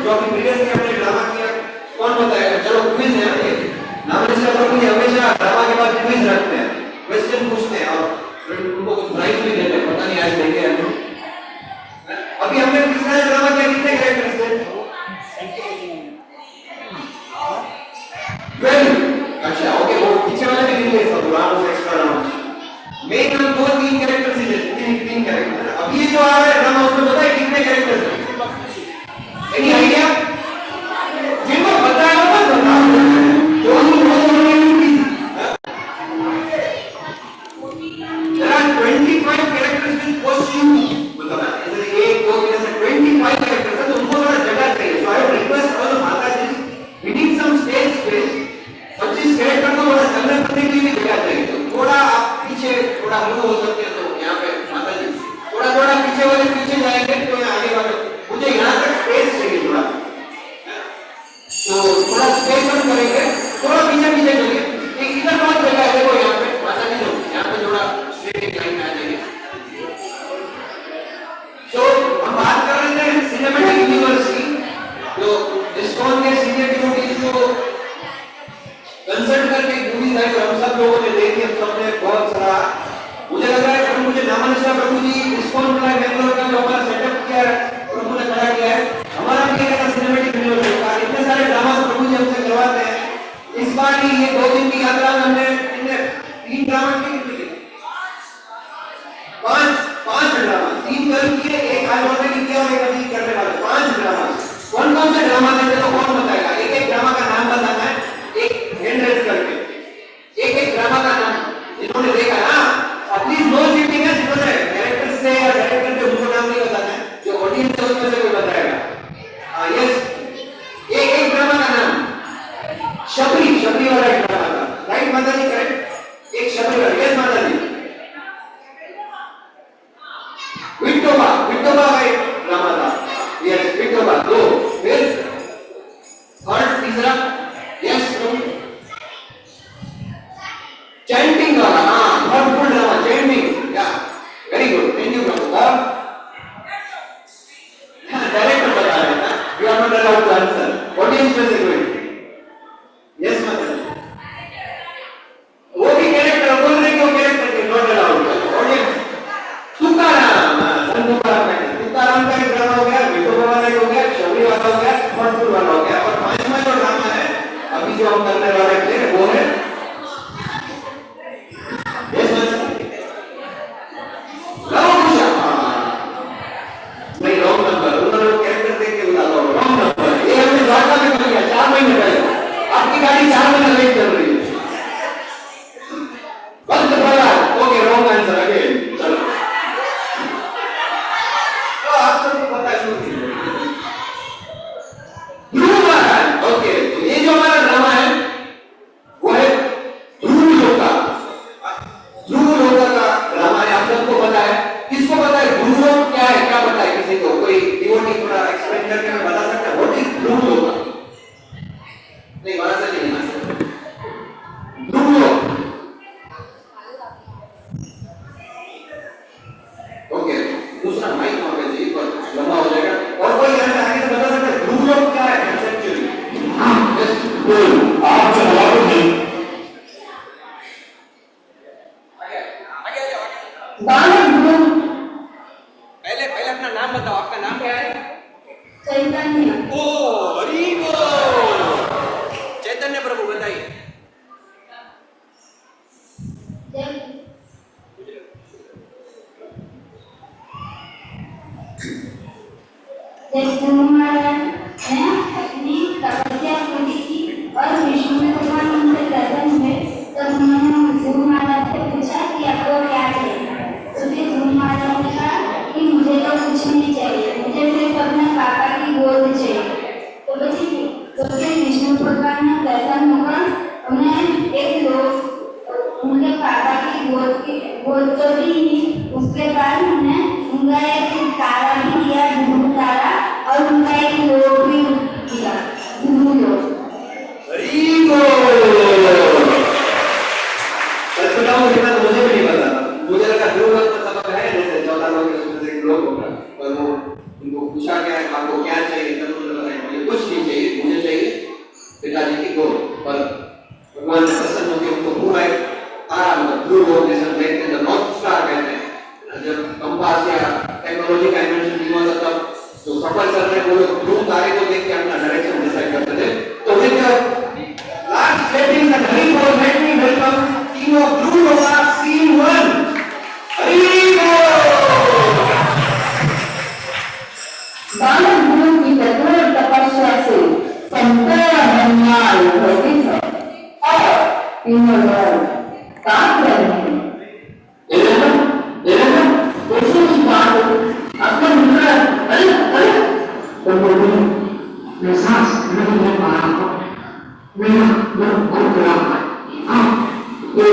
जो कि प्रीवियसली हमने ड्रामा किया, कौन बताएगा? चलो क्विज है ये। नामनिश्चय प्रभु जी हमेशा ड्रामा के बाद क्विज रखते हैं, क्वेश्चन पूछते हैं और फिर उनको कुछ प्राइज भी देते हैं, पता नहीं आज देंगे या नहीं। अभी हमने कितना ड्रामा किया, कितने कैरेक्टर्स थे? 12। अच्छा ओके, वो पीछे वाले भी गिन लिए सब, राउंड एक्स्ट्रा राउंड। मेन हम 2-3 कैरेक्टर्स ही थे, 3 कैरेक्टर। अब ये जो आ रहा है ड्रामा, उसमें पता है कितने कैरेक्टर्स हैं? Any idea? जिनको पता है वो बता दो। There are 25 characters with costume, मतलब ऐसे 1 2 3 ऐसे 25 characters हैं, तो उनको थोड़ा जगह चाहिए। So I would request all माता जी, we need some stage space। 25 character को थोड़ा चलने फिरने के लिए जगह चाहिए, तो थोड़ा आप पीछे थोड़ा मूव हो सकते हैं, तो यहाँ पे माता जी थोड़ा पीछे वाले पीछे जाएंगे तो आगे वाले, मुझे यहाँ तक स्पेस चाहिए थोड़ा, तो थोड़ा स्पेस हम करेंगे, थोड़ा पीछे चलिए। एक इधर बहुत जगह है, देखो यहाँ पे माता जी, यहाँ पे थोड़ा स्ट्रेट लाइन आ जाएगी। तो हम बात कर रहे थे सिनेमैटिक यूनिवर्स की, जो डिस्कॉन के सीनियर डिवोटीज को कंसल्ट करके मूवीज आई, हम सब लोगों ने देखी, हम सबने बहुत सारा, मुझे लग रहा है कि मुझे नामनिश्चय प्रभु जी डिस्कॉन प्लान बेंगलोर का जो हमारा सेटअप किया है, प्रभु ने खड़ा किया है, हमारा भी एक सिनेमैटिक यूनिवर्स का, इतने सारे ड्रामा प्रभु जी हमसे करवाते हैं। इस बार ही ये 2 दिन की यात्रा में हमने 3 ड्रामा किए, 5 ड्रामा, 3 कल किए, एक आज ऑलरेडी किया और एक अभी करने वाले, 5 ड्रामा। कौन से ड्रामा थे तो कौन बताएगा? एक ड्रामा का नाम बताना है, एक हैंड रेज करके, एक ड्रामा का नाम जिन्होंने देखा ना, प्लीज नो चीटिंग है, जिन्होंने कैरेक्टर से या डायरेक्टर से उनको नाम नहीं बताना है, जो ऑडियंस है उसमें से कोई बताएगा। हां यस, एक ड्रामा का नाम, शबरी वाला एक ड्रामा था, राइट माता जी? करेक्ट, एक शबरी वाला, यस माता जी। विठोबा का एक ड्रामा था, यस विठोबा। 2 फिर और तीसरा, यस चैंटिंग वाला, हाँ थॉटफुल ड्रामा, चैंटिंग, या वेरी गुड, थैंक यू प्रभु। और डायरेक्टर बता रहे हैं, you are not allowed to answer, audience में से कोई, यस मतलब वो भी कैरेक्टर बोल रहे, क्यों कैरेक्टर के नॉट अलाउड, ऑडियंस। तुकाराम का एक ड्रामा हो गया, विठोबा वाला हो गया, शबरी वाला हो गया, थॉटफुल वाला हो गया, और 5वां जो ड्रामा है अभी जो हम करने वाले थे वो है नहीं, रॉन्ग नंबर, उन्होंने कैरेक्टर देख के बता दो, रॉन्ग नंबर। ये हमने द्वारका में कर लिया 4 महीने पहले, आपकी गाड़ी 4 महीने लेट चल रही है, बंद पड़ा। Okay, wrong answer again. चलो तो आप सबको पता है ध्रुव है। ओके, तो ये जो हमारा ड्रामा है वो है ध्रुव लोका का ड्रामा है, आप सबको पता है। किसको पता है ध्रुव लोक क्या है? क्या पता है किसी को? कोई डिवोटी थोड़ा एक्सप्लेन करके मैं बता सकता हूं, व्हाट इज ध्रुव लोक? नहीं बता सकते नहीं, ध्रुव लोक। ओके, दूसरा माइक वहां पे जी पर लंबा हो जाएगा, और कोई यहां आगे से बता सकता है ध्रुव लोक क्या है कंसेप्चुअली? आप जो जवाब नहीं पहले अपना नाम बताओ, आपका नाम क्या है? चैतन्य। ओ हरि बोल, चैतन्य प्रभु बताइए। जब महाराज ने अपनी तपस्या पूरी की और विष्णु भगवान उनसे प्रसन्न हुए, तब उन्होंने ध्रुव महाराज से पूछा कि आपको क्या चाहिए। उसने ध्रुव महाराज ने कहा कि मुझे तो कुछ नहीं चाहिए, मुझे सिर्फ अपने पापा की गोद चाहिए। तो फिर विष्णु भगवान ने प्रसन्न होकर उन्हें एक उनके पापा की गोद तो दी, उसके बाद उन्हें उनका एक तारा भी दिया, ध्रुव तारा, और उनका एक कपल चल रहे वो लोग ध्रुव तारे को देख के अपना डायरेक्शन डिसाइड करते थे। तो with last setting and Hari Bol let me welcome team of Dhruv Loka scene 1 हरी बोल। बालक गुरु की कठोर तपस्या से संपूर्ण ब्रह्मांड भौतिक है और तीनों लोग काम कर रहे हैं। कैसे की बात अपने मित्र अरे तो बोली मैं सांस नहीं ले पा रहा हूँ, मेरा बहुत बुरा है। तो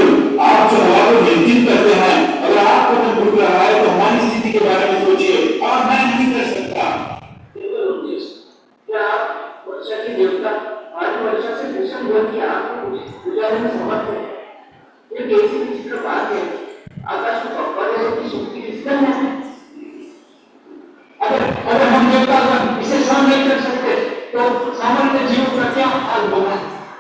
आप जो हवा को नियंत्रित करते हैं, अगर आपको मन घुट रहा है तो हमारी स्थिति के बारे में सोचिए और मैं नहीं कर सकता। क्या वर्षा की देवता आज वर्षा से भीषण बोल की आग को बुझाने में समर्थ है? ये कैसी विचित्र बात है? आकाश को पकड़ लेने की शक्ति किसका है? अगर हम देवतागण इसे सहन नहीं कर सकते तो सामान्य जीव का क्या हाल होगा?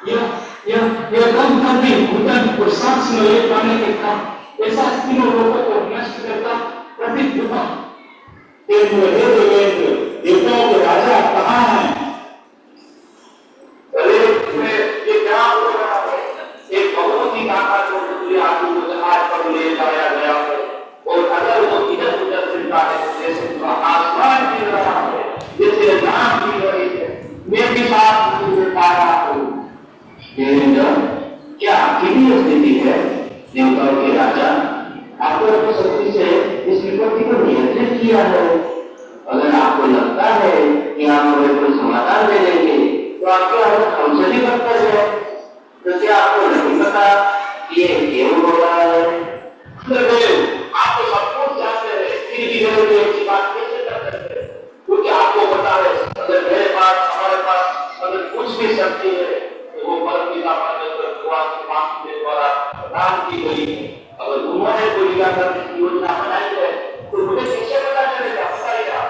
यह कम करने घुटन और सांस ले पाने के काम ऐसा तीनों लोगों को नष्ट करता प्रतीत होता। देवताओं के राजा कहाँ हैं? अरे ये क्या हो रहा है? एक भगवती आकाश को दूसरे आदमी को जहाज पर ले जाया गया है और अगर वो इधर उधर फिरता है जैसे आसमान गिर रहा है, जैसे नाम गिर रही है, मैं भी साथ मुझे पा रहा हूँ। क्या कितनी स्थिति है? देवताओं के राजा आपको अपनी शक्ति से इस विपत्ति को नियंत्रित किया है। अगर आपको लगता है कि आप मुझे कोई समाधान दे देंगे तो आपके हाथ हमसे भी बदतर है। तो क्या आपको नहीं पता कि ये क्यों हो रहा है? आप तो सब कुछ जानते हैं, फिर भी मेरे की बात कैसे कर सकते हैं? क्योंकि आपको पता है अगर मेरे पास हमारे पास अगर कुछ भी शक्ति है तो वो परमपिता परमेश्वर भगवान की वाणी के द्वारा प्रदान की गई है। अगर उन्होंने कोई लीला करने की योजना बनाई है तो मुझे कैसे पता चलेगा? बताइए आप।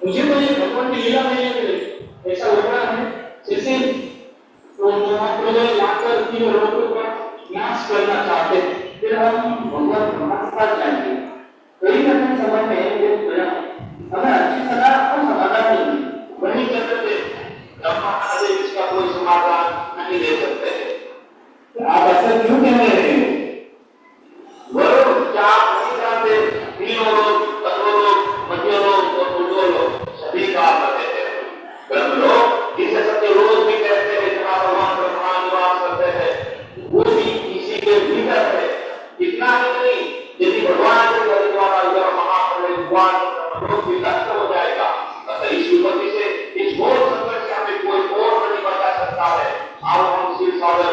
मुझे तो ये भगवान की लीला नहीं है, ऐसा लग रहा है जैसे तो लाकर तीनों लोगों का नाश करना चाहते। फिर हम भगवान ब्रह्मा के पास जाएंगे। कई करने समय में ये स्वयं हमें अच्छी सलाह और समाधान नहीं वही कहते थे ब्रह्मा आदि इसका कोई समाधान नहीं दे सकते। आप ऐसा क्यों कह रहे हैं? क्या आप नहीं जानते? तीनों लोग, तत्व लोग, मध्य लोग और ऊर्ध्व लोग सभी काम करते थे। ब्रह्म लोग जिसे सत्य रोज भी कहते हैं, जहाँ भगवान ब्रह्मा निवास करते हैं, वो भी इसी के भीतर है। इतना ही नहीं, यदि भगवान के द्वारा यह महाप्रलय भगवान लोग भी नष्ट हो जाएगा, अतः इस विपत्ति से, इस घोर संकट से हमें कोई और नहीं बचा सकता है। आओ हम शिव सागर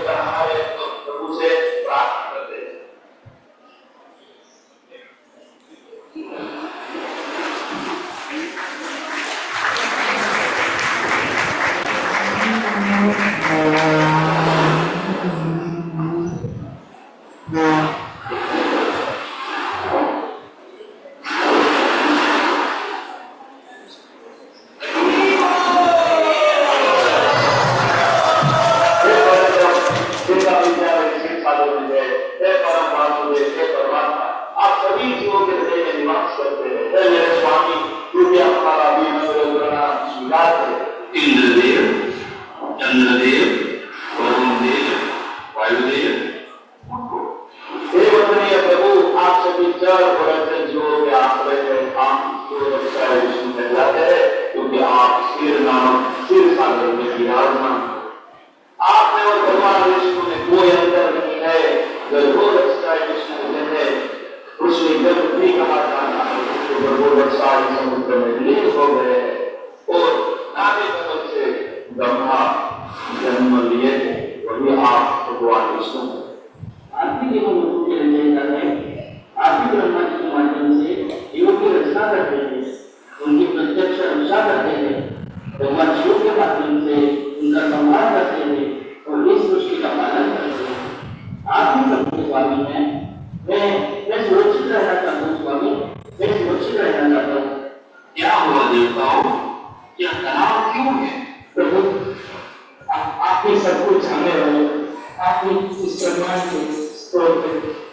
हमारे प्रभु से प्रार्थना करते हैं।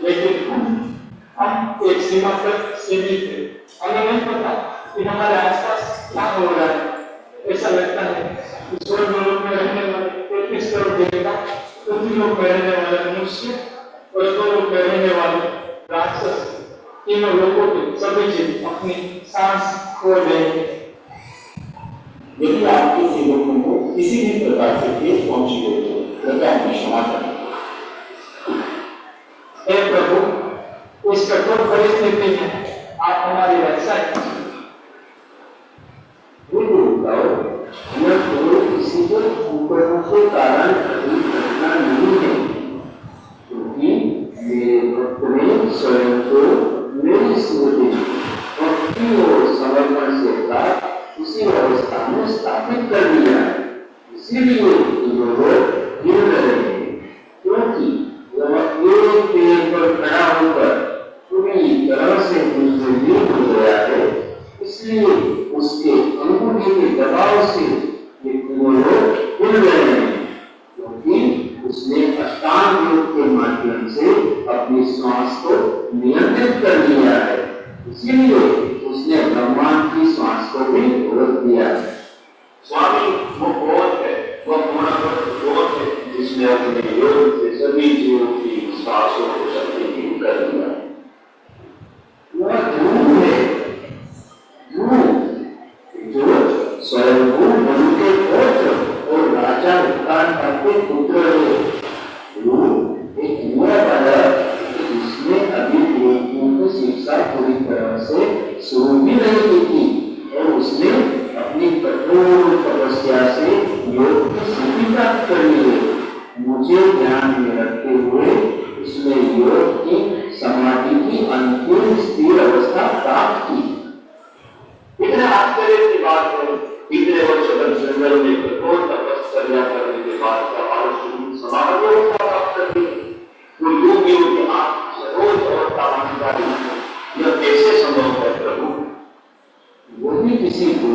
लेकिन हम एक सीमा तक सीमित थे। हमें नहीं पता कि हमारे आसपास क्या हो रहा है। ऐसा लगता है कि स्वर्ग लोक में रहने वाले 33 करोड़ देवता, पृथ्वी लोक में रहने वाले मनुष्य और लोक में रहने वाले राक्षस, तीनों लोगों के सभी जीव अपनी सांस खो देंगे। यदि आपके सेवकों को किसी भी प्रकार से ठेस पहुंची हो तो कृपया हमें क्षमा करें। हे प्रभु, इस कठोर परिस्थिति में आप हमारी रक्षा कीजिए। यह तो किसी के उपकरणों के कारण कभी घटना नहीं है, क्योंकि मेरे भक्त ने स्वयं को मेरी स्मृति भक्ति और समर्पण से प्राप्त उसी अवस्था में स्थापित कर दिया है। इसीलिए लोग गिर रहे हैं, क्योंकि वह एक पेड़ पर खड़ा होकर पूरी तरह से मुझसे लीन हो गया है। इसलिए उसके अंगूठे के दबाव से ये तीनों लोग गिर रहे हैं, क्योंकि उसने अष्टांग योग के माध्यम से अपनी श्वास को नियंत्रित कर लिया है। इसीलिए उसने ब्रह्मांड की श्वास को भी रोक दिया है। स्वामी वो कौन है? वह कौन है जिसने अपने योग से सभी जीवों की श्वासों को शक्तिहीन कर दिया? वह ध्रुव है, जो स्वयं मनु के पुत्र और राजा उत्तान के पुत्र है। ध्रुव एक युवा बालक जिसने अभी योग की शिक्षा पूरी तरह से शुरू भी नहीं की थी और उसने अपनी कठोर तपस्या से योग की सिद्धि प्राप्त कर ली है। मुझे ध्यान में रखते हुए उसने योग की समाधि की अंतिम स्थिर अवस्था प्राप्त की। इतने आश्चर्य की बात है, इतने वर्ष तक जंगल में कठोर तपस्या करने के बाद समाधि अवस्था प्राप्त कर ली। तो योगियों के रोज अवस्था यह कैसे संभव है प्रभु? यदि किसी को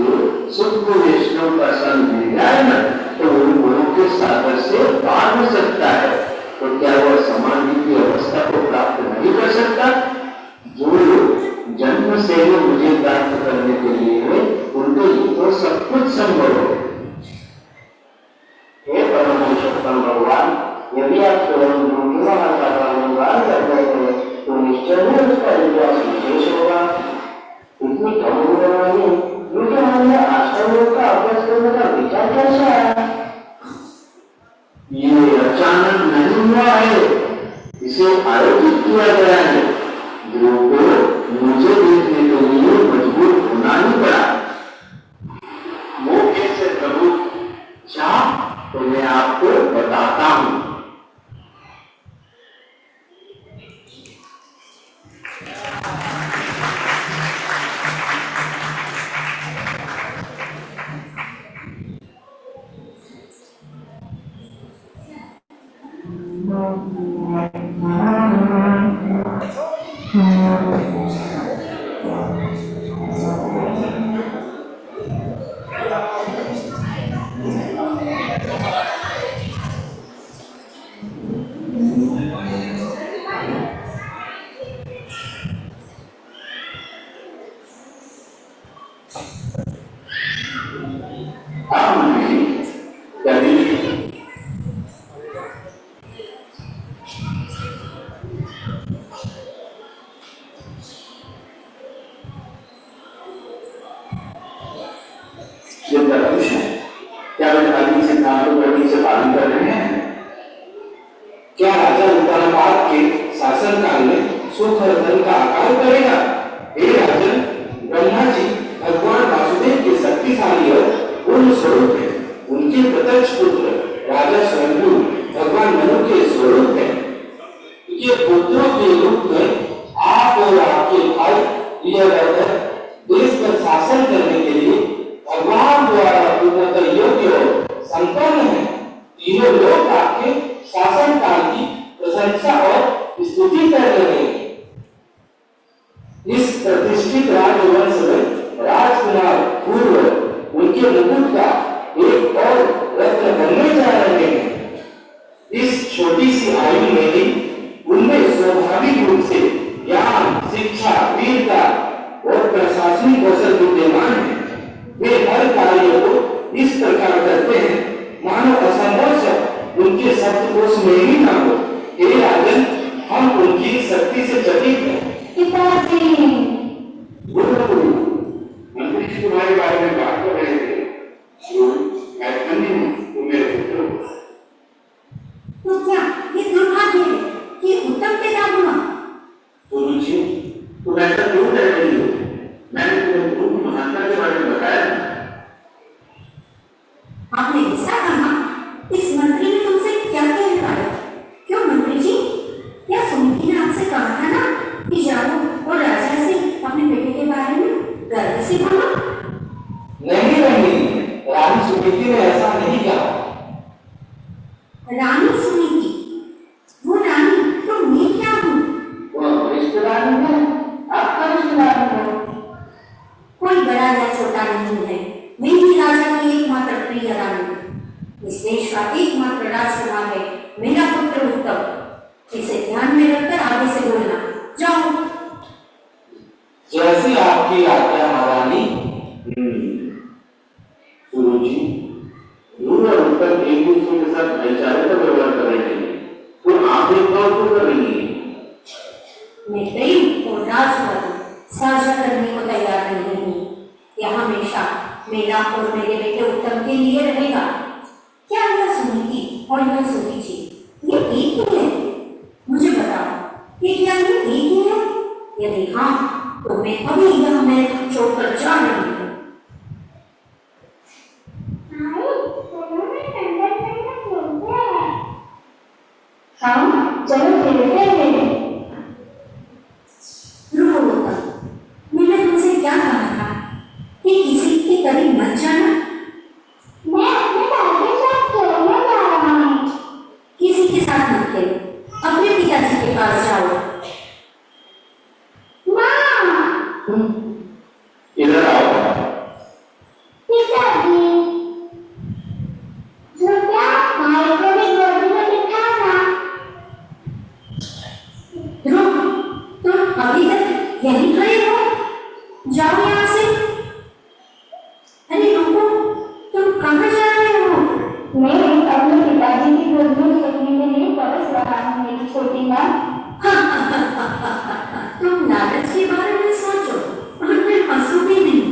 शुद्ध वैष्णव का संग मिल जाए न, तो उन गुणों के सागर से पार हो सकता है। तो क्या वह समाधि की अवस्था को प्राप्त नहीं कर सकता? जो लोग जन्म से ही मुझे प्राप्त करने के लिए है, उनके लिए तो सब कुछ संभव है। हे परम पुरुषोत्तम भगवान, यदि आप स्वयं का अनुगान कर रहे हैं तो निश्चय ही उसका विश्वास विशेष होगा। इतनी कम उम्र वाली मुझे हमने आश्रमों का अभ्यास करने का विचार कैसा आया? ये अचानक नहीं हुआ है, इसे आयोजित किया गया है। ध्रुव को मुझे देखने के लिए मजबूर होना ही पड़ा। वो कैसे प्रभु? तो मैं आपको बताता हूं। क्या वे धार्मिक सिद्धांतों को ठीक से पालन कर रहे हैं? क्या राजा उत्तानपाद के शासनकाल में सुख और धन का आकार करेगा? हे राजन, ब्रह्मा जी भगवान वासुदेव के शक्तिशाली और पूर्ण स्वरूप है। उनके प्रत्यक्ष पुत्र राजा स्वयंभू भगवान मनु के स्वरूप है। ये पुत्रों के रूप में आप और आपके भाई लिया गया देश पर शासन करने के लिए भगवान द्वारा पूर्णतः योग्य और संपन्न है। तीनों लोग आपके शासन काल की प्रशंसा और स्तुति कर रहे हैं। इस प्रतिष्ठित राजवंश में राजकुमार पूर्व उनके मुकुट का एक और रत्न बनने जा रहे हैं। इस छोटी सी आयु में ही उनमें स्वाभाविक रूप से ज्ञान, शिक्षा, वीरता और प्रशासन दार्शनिक कौशल विद्यमान है। वे हर कार्य को इस प्रकार करते हैं मानो असंभव शब्द उनके शब्दकोश में ही ना हो। हे राजन, हम उनकी शक्ति से चकित हैं। पिताजी, मंत्री जी तुम्हारे बारे में बात कर रहे थे। तुम मेरे पुत्र हो। तो क्या ये दुर्भाग्य है कि उत्तम पिता हुआ? सुरुचि, तुम ऐसा क्यों कह रही हो? मैंने तुम्हें गुरु की महानता के बारे में बताया था। आपने ऐसा कहा? इस मंत्री ने तुमसे क्या कह पाया? क्यों मंत्री जी, क्या सुमिति ने आपसे कहा था ना कि जाओ और राजा से अपने बेटे के बारे में गर्व से बोलो? नहीं, रानी सुमिति ने ऐसा नहीं कहा। रानी सुमिति? वो रानी तो मैं क्या हूँ? वह रिश्तेदार है, आपका रिश्तेदार है। कोई बड़ा या छोटा नहीं है, मैं ही राजा की एकमात्र प्रिय रानी। इस देश का एकमात्र राजकुमार है मेरा पुत्र उत्तम। इसे ध्यान में रखकर आगे से बोलना। जाओ। जैसी आपकी आज्ञा महारानी। सुरुचि, ध्रुव और उत्तम एक दूसरे के साथ भाईचारे का व्यवहार कर रहे हैं, तो आप एक बार क्यों कर रही हैं? मैं प्रेम और राजवत साझा करने को तैयार नहीं हूँ। यह हमेशा मेरा और मेरे बेटे उत्तम के लिए रहेगा। क्या यह सुमिति और यह सुरुचि ये एक ही है? मुझे बताओ कि क्या ये एक ही है? यदि हाँ, तो मैं अभी यह महल छोड़कर जा रही हूँ। हाँ, चलो खेलते हैं। रुको उत्तम, मैंने तुमसे क्या कहा था कि किसी के करीब मत जाना? मैं अपने दादी के साथ खेलने जा रहा हूँ। किसी के साथ मत खेलो, अपने पिताजी के पास जाओ। माँ, इधर आओ। पिताजी, जो क्या भाई को भी गोदी में बिठाना। रुक, तुम अभी तक यहीं खड़े हो? जाओ यहाँ से। अरे रुको, तुम कहाँ जा रहे हो? मैं अपने पिताजी की गोद में सोने के लिए बरस रहा हूँ मेरी छोटी माँ। तुम लालच के बारे में सोचो और मैं हंसूंगी नहीं।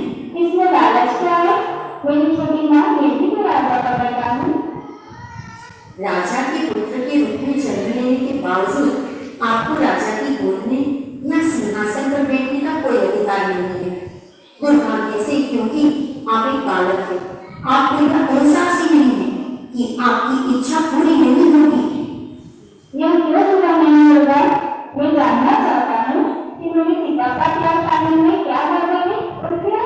इसमें लालच क्या है? मेरी छोटी माँ, मैं भी तो राजा का बेटा हूँ। राजा के पुत्र के रूप में जन्म लेने के बावजूद आपको राजा की गोद में या सिंहासन पर बैठने का कोई अधिकार नहीं है। दुर्भाग्य से, क्योंकि आप एक बालक हैं, आपको यह एहसास ही नहीं है कि आपकी इच्छा पूरी नहीं होगी। यह क्यों पूरा नहीं होगा? मैं जानना चाहता हूँ कि मेरे पिता का त्याग पाने में क्या गड़बड़ है और क्या?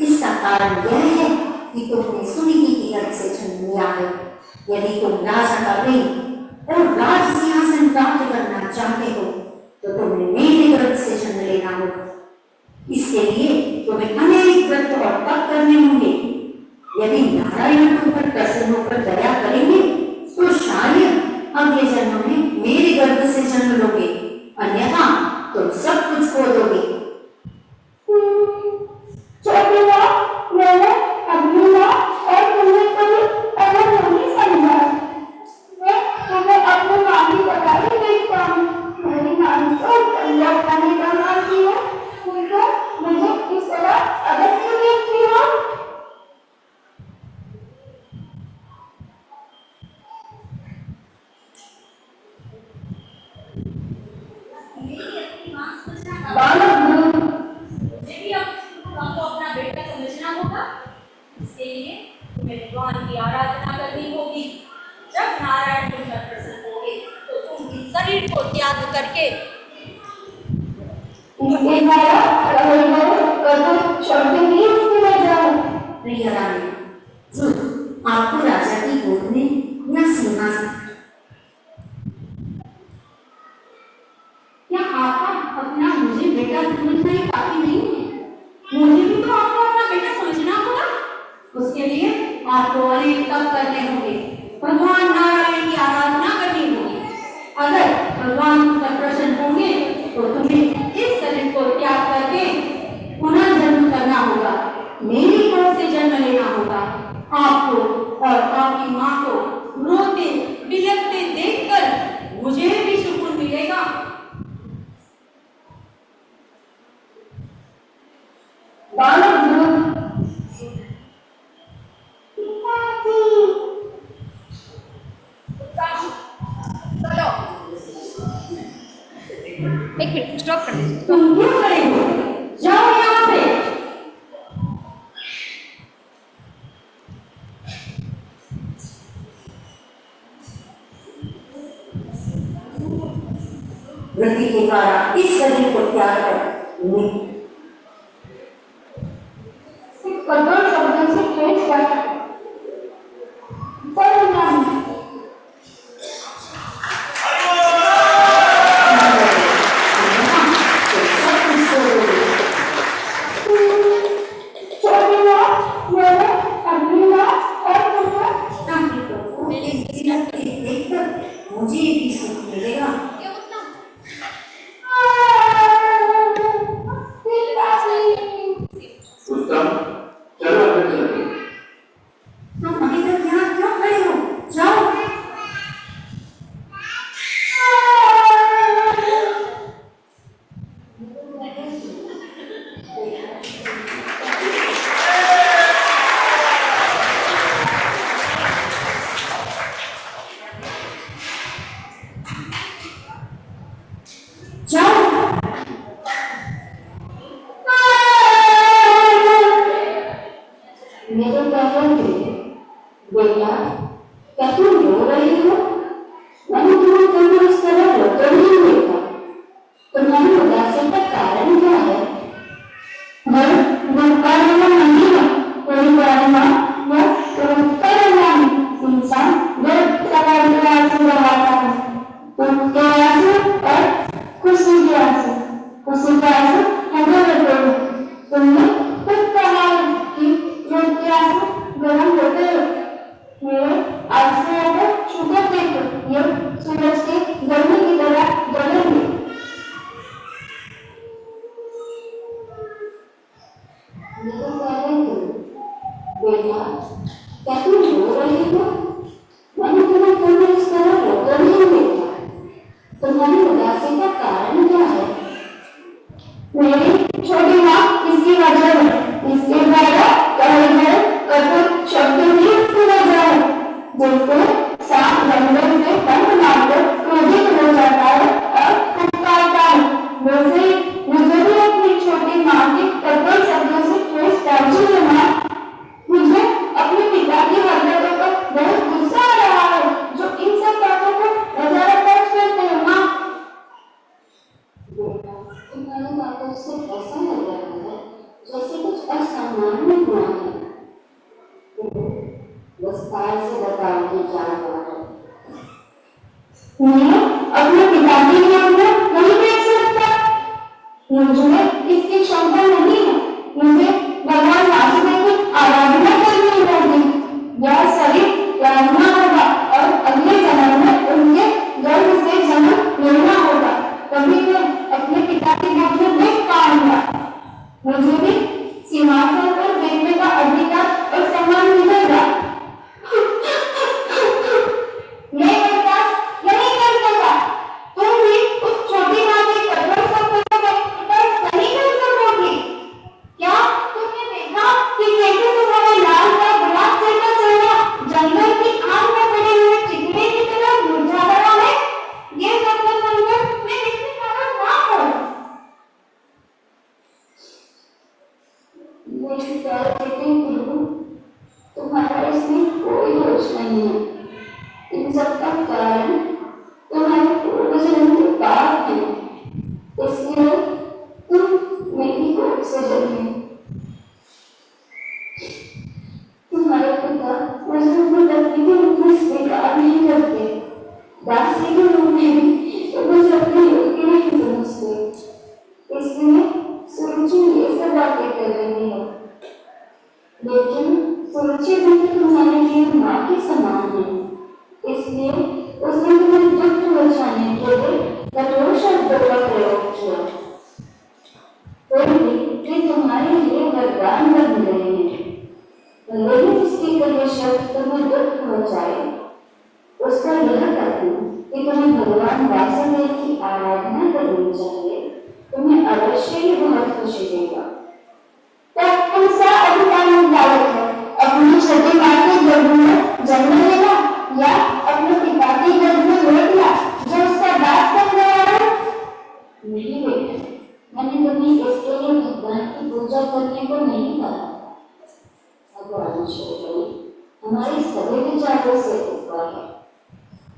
इसका कारण यह है कि तुमने सुमिति की गर्भ से जन्म लिया है। यदि तुम राजा का प्रेम और राज सिंहासन प्राप्त करना चाहते हो तो तुम्हें मेरे गर्भ से जन्म लेना होगा। इसके लिए तुम्हें अनेक व्रत और तप करने होंगे। यदि नारायण तुम पर प्रसन्न होकर दया करेंगे तो शायद अगले जन्म में मेरे गर्भ से जन्म लोगे, अन्यथा तुम सब कुछ खो दोगे। छोटी माँ, मैंने अपनी माँ और तुम्हें कभी अलग नहीं समझा। मैं तुम्हें अपनी माँ की बताई देखता हूँ। मेरी नानी को अल्लाह खाने का मानती है, उनको मुझे इस तरह अलग क्यों देखती हो? हमको अपना बेटा समझना होगा। इसके लिए तुम्हें भगवान की आराधना करनी होगी। जब नारायण तुम पर प्रसन्न होंगे तो तुम इस शरीर को त्याग करके प्रिय रानी, आपको राजा की गोद में या सिंहासन, क्या आपका अपना मुझे बेटा समझना ही काफी नहीं है? मुझे भी तो आपको अपना बेटा समझना होगा। उसके लिए आपको अनेक तप करने होंगे, भगवान नारायण की आराधना करनी होगी। अगर भगवान तुम पर प्रसन्न होंगे तो तुम्हें इस शरीर को त्याग करके मेरी कोख से जन्म लेना होगा। आपको और आपकी माँ को रोते बिलखते देखकर मुझे भी सुकून मिलेगा। बालक चलो एक मिनट स्टॉप कर दीजिए। तुम क्यों खड़े हो? जाओ यहाँ से। वृद्धि के द्वारा इस शरीर को त्याग कर कठोर शब्दों से पेश कर मुझे भी सुख मिलेगा। उत्तम, चलो फिर चलिए। तुम अभी तक यहाँ क्यों खड़े हो? जाओ। मेरे बहन बेटा, क्या तुम रो रही हो? मैंने तुम्हें कभी इस तरह रोते नहीं देखा। तुम्हारी उदासी का कारण क्या है? कारण नहीं है कोई कारण इंसान आंसू लगाता है। उनके आंसू और खुशी के आंसू, खुशी के आंसू हमें लगते हैं। तुमने खुद कहा कि के आंसू गर्म होते हैं। मेरे आंसू को छूकर देखो, ये सूरज के गर्मी की तरह जलेंगे। बेटा, क्या तुम रो रही हो? मैंने तुम्हें कभी इस तरह रोते नहीं देखा। तुम्हारी उदासी का कारण क्या है? मेरी छोटी माँ इसकी वजह है। इसके द्वारा कहे गए कठोर शब्द ही उसकी वजह है, जिससे सांप रंगों से बंद मारकर क्रोधित हो जाता है और फुफकारता है। वैसे मुझे भी अपनी छोटी माँ के कठोर शब्दों से ठोस पहुंची है। माँ, मुझे अपने पिता की हरकतों पर बहुत गुस्सा आ रहा है, जो इन सब बातों को नजरअंदाज करते हैं। माँ, तुम्हारी बातों से ऐसा लग रहा है जैसे कुछ असामान्य हुआ है। विस्तार से बताओगे क्या हुआ है? मैं अपने पिताजी के अंदर नहीं देख सकता। मुझे इसकी क्षमता नहीं है। मुझे भगवान वासुदेव की आराधना करनी होगी। यह शरीर त्यागना होगा और अगले जन्म में उनके गर्भ से जन्म लेना होगा। तभी मैं अपने पिता की गोद में देख पाऊंगा। मुझे भी सिंहासन पर बैठने का अधिकार और सम्मान मिलेगा। नहीं बर्दाश्त नहीं कर सकता। तुम भी उस छोटी माँ के कठोर शब्दों को बर्दाश्त नहीं कर सकोगी। क्या तुमने देखा कि कैसे तुम्हारे लाल का गुलाब जैसा चेहरा जंगल की आग में पड़े हुए चिकने की तरह मुरझा रहा है? ये सब सुनकर मैं कितनी परेशान हूँ। तुम्हारा इसमें कोई दोष नहीं है। इन सब का कारण तुम्हारे पूर्वजन्म के पाप है। इसलिए तुम मेरी कोख से जन्मे। तुम्हारे पिता मुझे अपनी पत्नी के रूप में स्वीकार नहीं करते। दासी के रूप में भी तो मुझे अपने योग्य नहीं समझते। इसलिए सुरुचि ये सब बातें कर रही है। लेकिन सुरुचि भी तो तुम्हारे लिए माँ के समान है। इसलिए उसने तुम्हें दुख बचाने के लिए कठोर शब्दों का प्रयोग किया। फिर भी वे तुम्हारे लिए वरदान बन गए। संशोधन हमारे सभी विचारों से ऊपर है।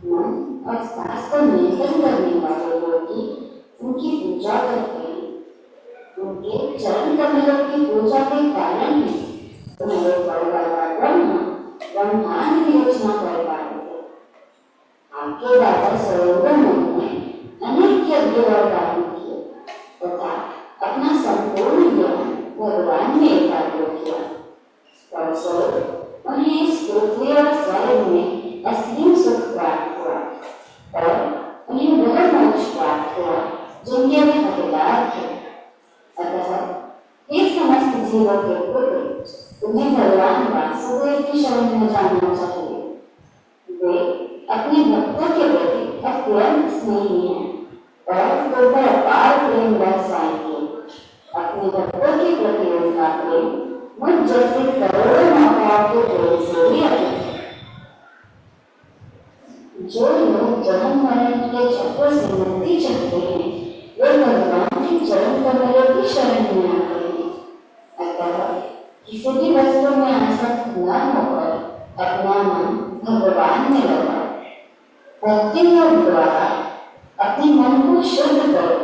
मन और सांस को नियंत्रण करने वाले योगी उनकी पूजा करते हैं। उनके चरण कमलों की पूजा के कारण ही तुम्हारे परदादा ब्रह्मांड की रचना कर पाए थे। आपके दादा सरोवर ने अनेक यज्ञ और दान किए तथा अपना संपूर्ण ज्ञान भगवान में एकाग्र किया। फलस्वरूप उन्हें इस पृथ्वी और स्वर्ग में असीम सुख प्राप्त हुआ और उन्हें वह मोक्ष प्राप्त हुआ जिनके वे हकदार थे। अतः हे समस्त जीवों के पुत्र, तुम्हें भगवान वासुदेव की शरण में जाना चाहिए। वे अपने भक्तों के प्रति अत्यंत स्नेही हैं और तुम पर अपार प्रेम बरसाएंगे। अपने भक्तों के प्रति उनका प्रेम मुझ जैसे करोड़ों माताओं के प्रेम से भी अधिक है। जो लोग जन्म मरण के चक्र से मुक्ति चाहते हैं वे भगवान के चरण कमलों की शरण में आते हैं। अतः किसी भी वस्तु में आसक्त न होकर अपना मन भगवान में लगाओ। भक्ति योग द्वारा अपने मन को शुद्ध करो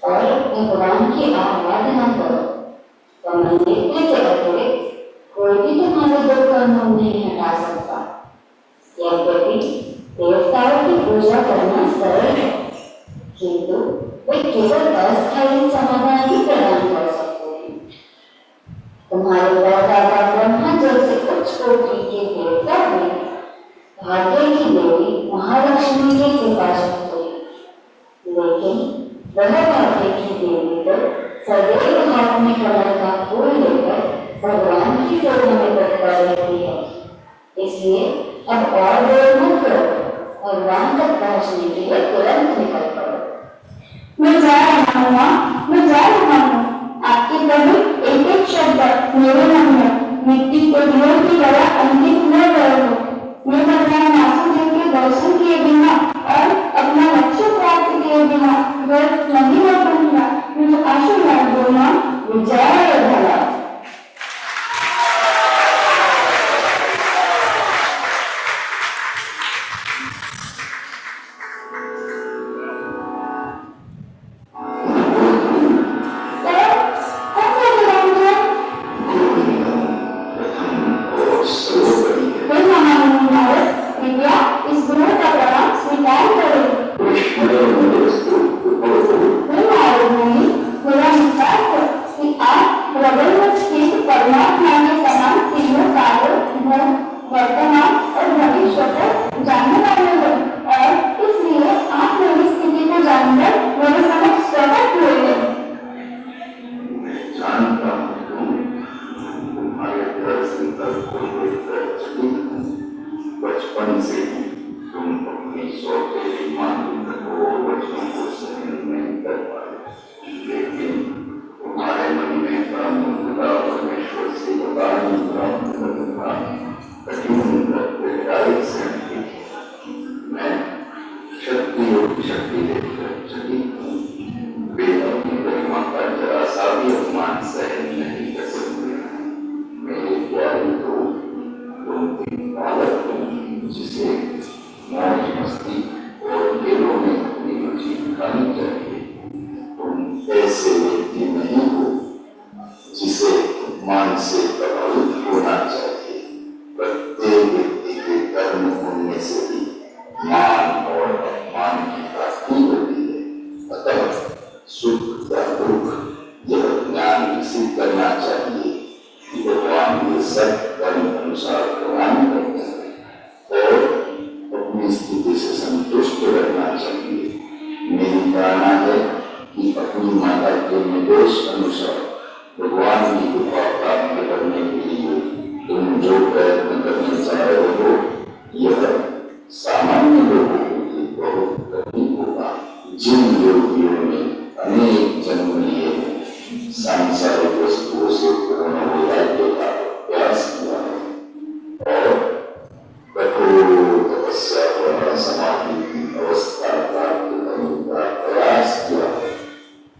और भगवान की आराधना करो। कमलनेत्र के अतिरिक्त कोई भी तुम्हारे दुख का मन नहीं हटा सकता। यद्यपि देवताओं की पूजा करना सरल है, किंतु वे केवल अस्थायी समाधान ही प्रदान कर सकते हैं। तुम्हारे परदादा ब्रह्मा जैसे उच्च कोटि के देवता में भाग्य की देवी महालक्ष्मी की कृपा चाहते हैं, लेकिन वह भाग्य की देवी तो सदैव हाथ में कमल का फूल लेकर भगवान की सेवा में तत्पर रहती है। इसलिए अब और देर मत करो, भगवान तक पहुंचने के लिए तुरंत निकल पड़ो। मैं जा रहा हूँ माँ, मैं जा रहा हूँ। आपके प्रभु एक एक शब्द मेरे मन में मिट्टी के दियों की तरह अंकित न करो। मैं भगवान वासुदेव के दर्शन किए बिना और अपना लक्ष्य प्राप्त किए बिना व्यर्थ नहीं हो पाऊंगा। मुझे आशीर्वाद दो माँ। जय भला।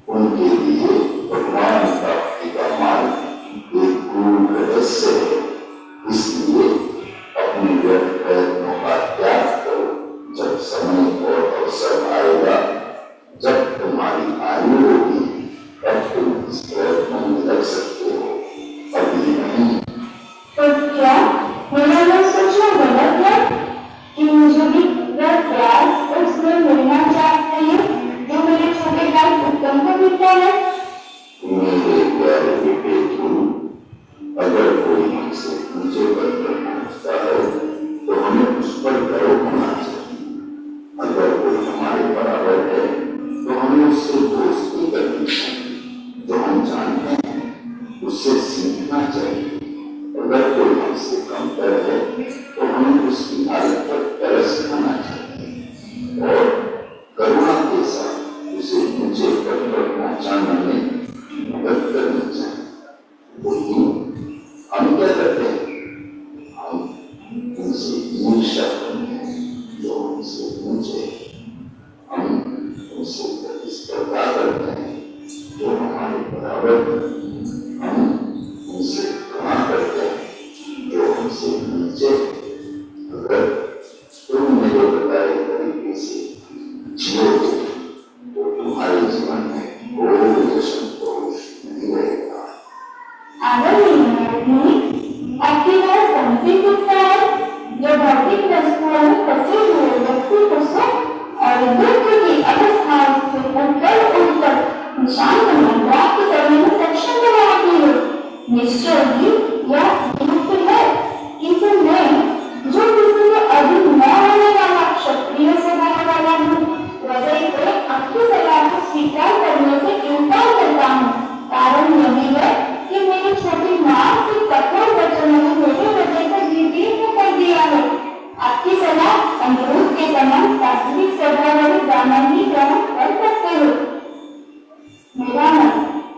उनके लिए भगवान प्राप्ति का मार्ग एक अगर कोई हमसे ऊंचे पद पर पहुंचता है तो हमें उस पर गर्व होना चाहिए। अगर कोई हमारे बराबर है तो हमें उससे दोस्ती करनी चाहिए। जो हम जानते हैं उससे सीखना चाहिए। अगर कोई हमसे कमतर है तो हमें उसकी हालत पर तरस खाना चाहिए और करुणा के साथ उसे ऊंचे पद पर पहुंचाने में मदद करनी चाहिए। लेकिन हम क्या करते हैं? हम उनसे ईर्ष्या करते हैं जो उनसे ऊंचे, हम उनसे प्रतिस्पर्धा करते हैं जो हमारे बराबर, हम उनसे घृणा करते हैं जो हमसे नीचे। अगर तुम मेरे बताए तरीके से जियोगे तो तुम्हारे जीवन में कोई संतोष नहीं रहेगा। आपकी बात कौन-सी शिक्षा है जो भौतिक वस्तुओं में फंसे हुए व्यक्ति को सुख और दुख की अवस्थाओं से उठकर शांत मन प्राप्त करने में सक्षम बनाती है? निश्चय ही यह मुक्त है, किंतु मैं जो किसी में अभी न होने वाला क्षत्रिय स्वभाव वाला हूँ, हृदय से आपकी सलाह को स्वीकार करने से इनकार करता हूँ। कारण यही है कि मेरी छोटी माँ के कठोर वचनों ने मेरे हृदय को जीर्ण कर दिया है। आपकी सलाह अमरूद के समान सात्विक स्वभाव वाले ब्राह्मण ही ग्रहण कर सकते हो। मेरा मन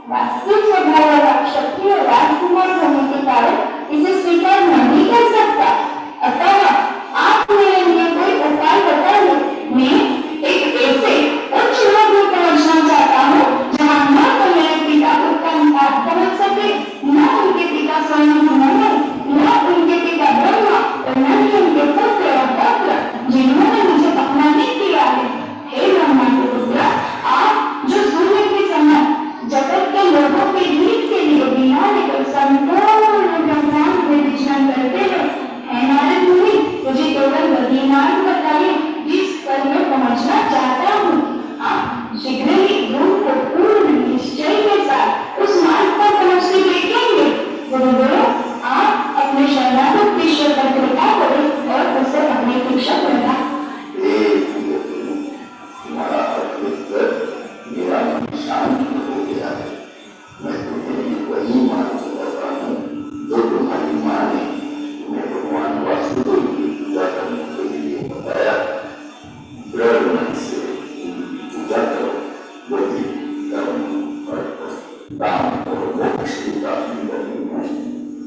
वास्तविक स्वभाव वाला क्षत्रिय राजकुमार होने के कारण इसे स्वीकार नहीं कर सकता। अतः आप मेरे लिए कोई उपाय बताइए। मैं एक ऐसे उच्च लोक में पहुंचना चाहता हूँ जहाँ न तो मेरे पिता उत्तम पाठ पहुंच सके, न उनके पिता स्वयं हिमालय, न उनके पिता ब्रह्मा और न ही उनके पुत्र और पौत्र जिन्होंने मुझे अपमानित किया है। हे ब्रह्मा के पुत्र, आप जो सूर्य के समान जगत के लोगों के हित के लिए बिना लेकर संपूर्ण ब्रह्मांड में विचरण करते हैं, है नारद मुनि, मुझे केवल वही मार्ग बताइए जिस पर मैं पहुंचना चाहता हूँ। आप शीघ्र ही ध्रुव को पूर्ण निश्चय के साथ उस मार्ग पर पहुंचते देखेंगे। गुरुदेव, आप अपने शरणागत ईश्वर पर कृपा करें और उसे अपने शिक्षक बना। तुम्हारा उत्तर मेरा मन शांत हो गया है। मैं तुम्हें वही मार्ग बताता हूँ जो तुम्हारी माँ ने तुम्हें भगवान वासुदेव की पूजा करने के लिए बताया। दृढ़ मन से पूजा करो, बुद्धि, कर्म, अर्थ, दान और मोक्ष की प्राप्ति करनी है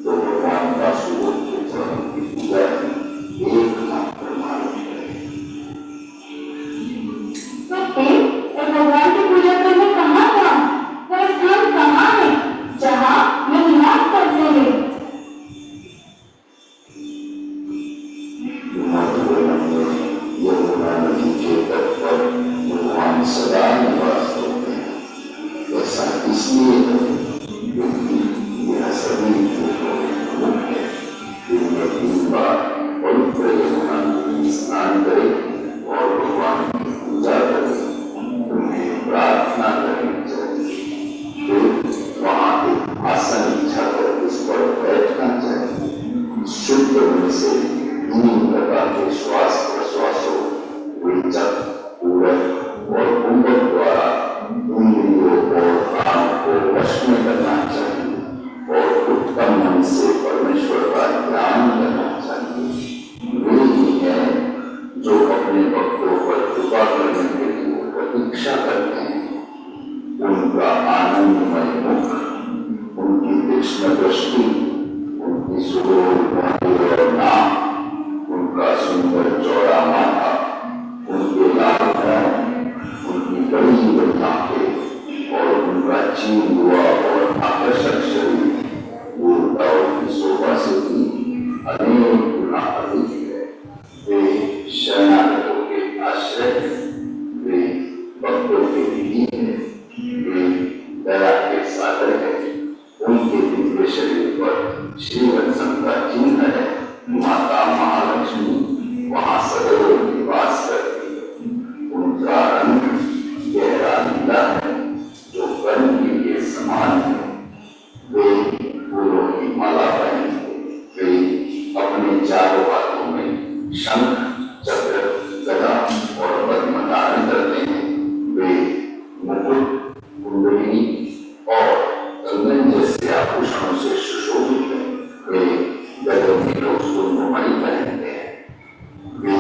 तो भगवान वासुदेव के चरण की पूजा ही एकमात्र मार्ग है। भगवान की पूजा करने कहाँ जाऊँ? वह स्थान कहाँ है जहाँ मैं निवास करते हैं? यमुना नदी के तट पर भगवान सदा निवास करते हैं। ऐसा इसलिए है क्योंकि यह सभी भूतों में प्रमुख है। दिन में 3 बार पवित्र यमुना नदी में स्नान करें और भगवान की पूजा करें। उन्हें प्रार्थना करनी चाहिए। फिर वहाँ एक आसन बिछाकर उस पर बैठना चाहिए। शुद्ध मन से 3 प्रकार के श्वास प्रश्वासों, विचक, पूरक और कुंभक द्वारा इंद्रियों और प्राण को वश में करना चाहिए और उत्तम मन से परमेश्वर का ध्यान करना चाहिए। वे ही हैं जो अपने भक्तों पर कृपा करने के लिए प्रतीक्षा करते हैं। उनका आनंदमय मुख, उनकी तीक्ष्ण दृष्टि, उनकी सुडोल भौहें और नाक, उनका सुंदर चौड़ा माथा, उनके लाल पैर, उनकी बड़ी बड़ी आंखें और उनका चीन हुआ और आकर्षक शरीर देवताओं की शोभा से भी अनेक गुना अधिक है। वे शरणागतों के आश्रय, वे भक्तों के विधि है, वे दया के सागर है। उनके दिव्य शरीर पर श्रीवत्सम का चिन्ह है। माता महालक्ष्मी वहां सदैव निवास करती है। उनका रंग गहरा नीला है जो कर्ण के लिए समान है। वे फूलों की माला वे गलों में लोग मोबाइल पहनते हैं, वे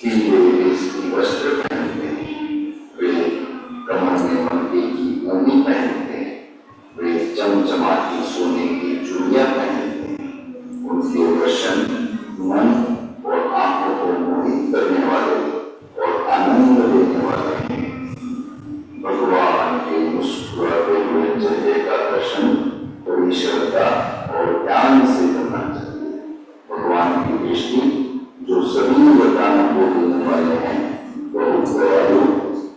पीले रेस की वस्त्र पहनते हैं, वे कमर में मक्के की ऊनी पहनते हैं, वे चमचमाती सोने की चूड़ियां पहनते हैं। उनके दर्शन मन और आंखों को मोहित करने वाले और आनंद देने वाले हैं। भगवान के मुस्कुराते हुए चेहरे का दर्शन बड़ी श्रद्धा और ध्यान से करना चाहिए। भगवान की दृष्टि जो सभी वरदानों को देने वाले हैं बहुत दयालु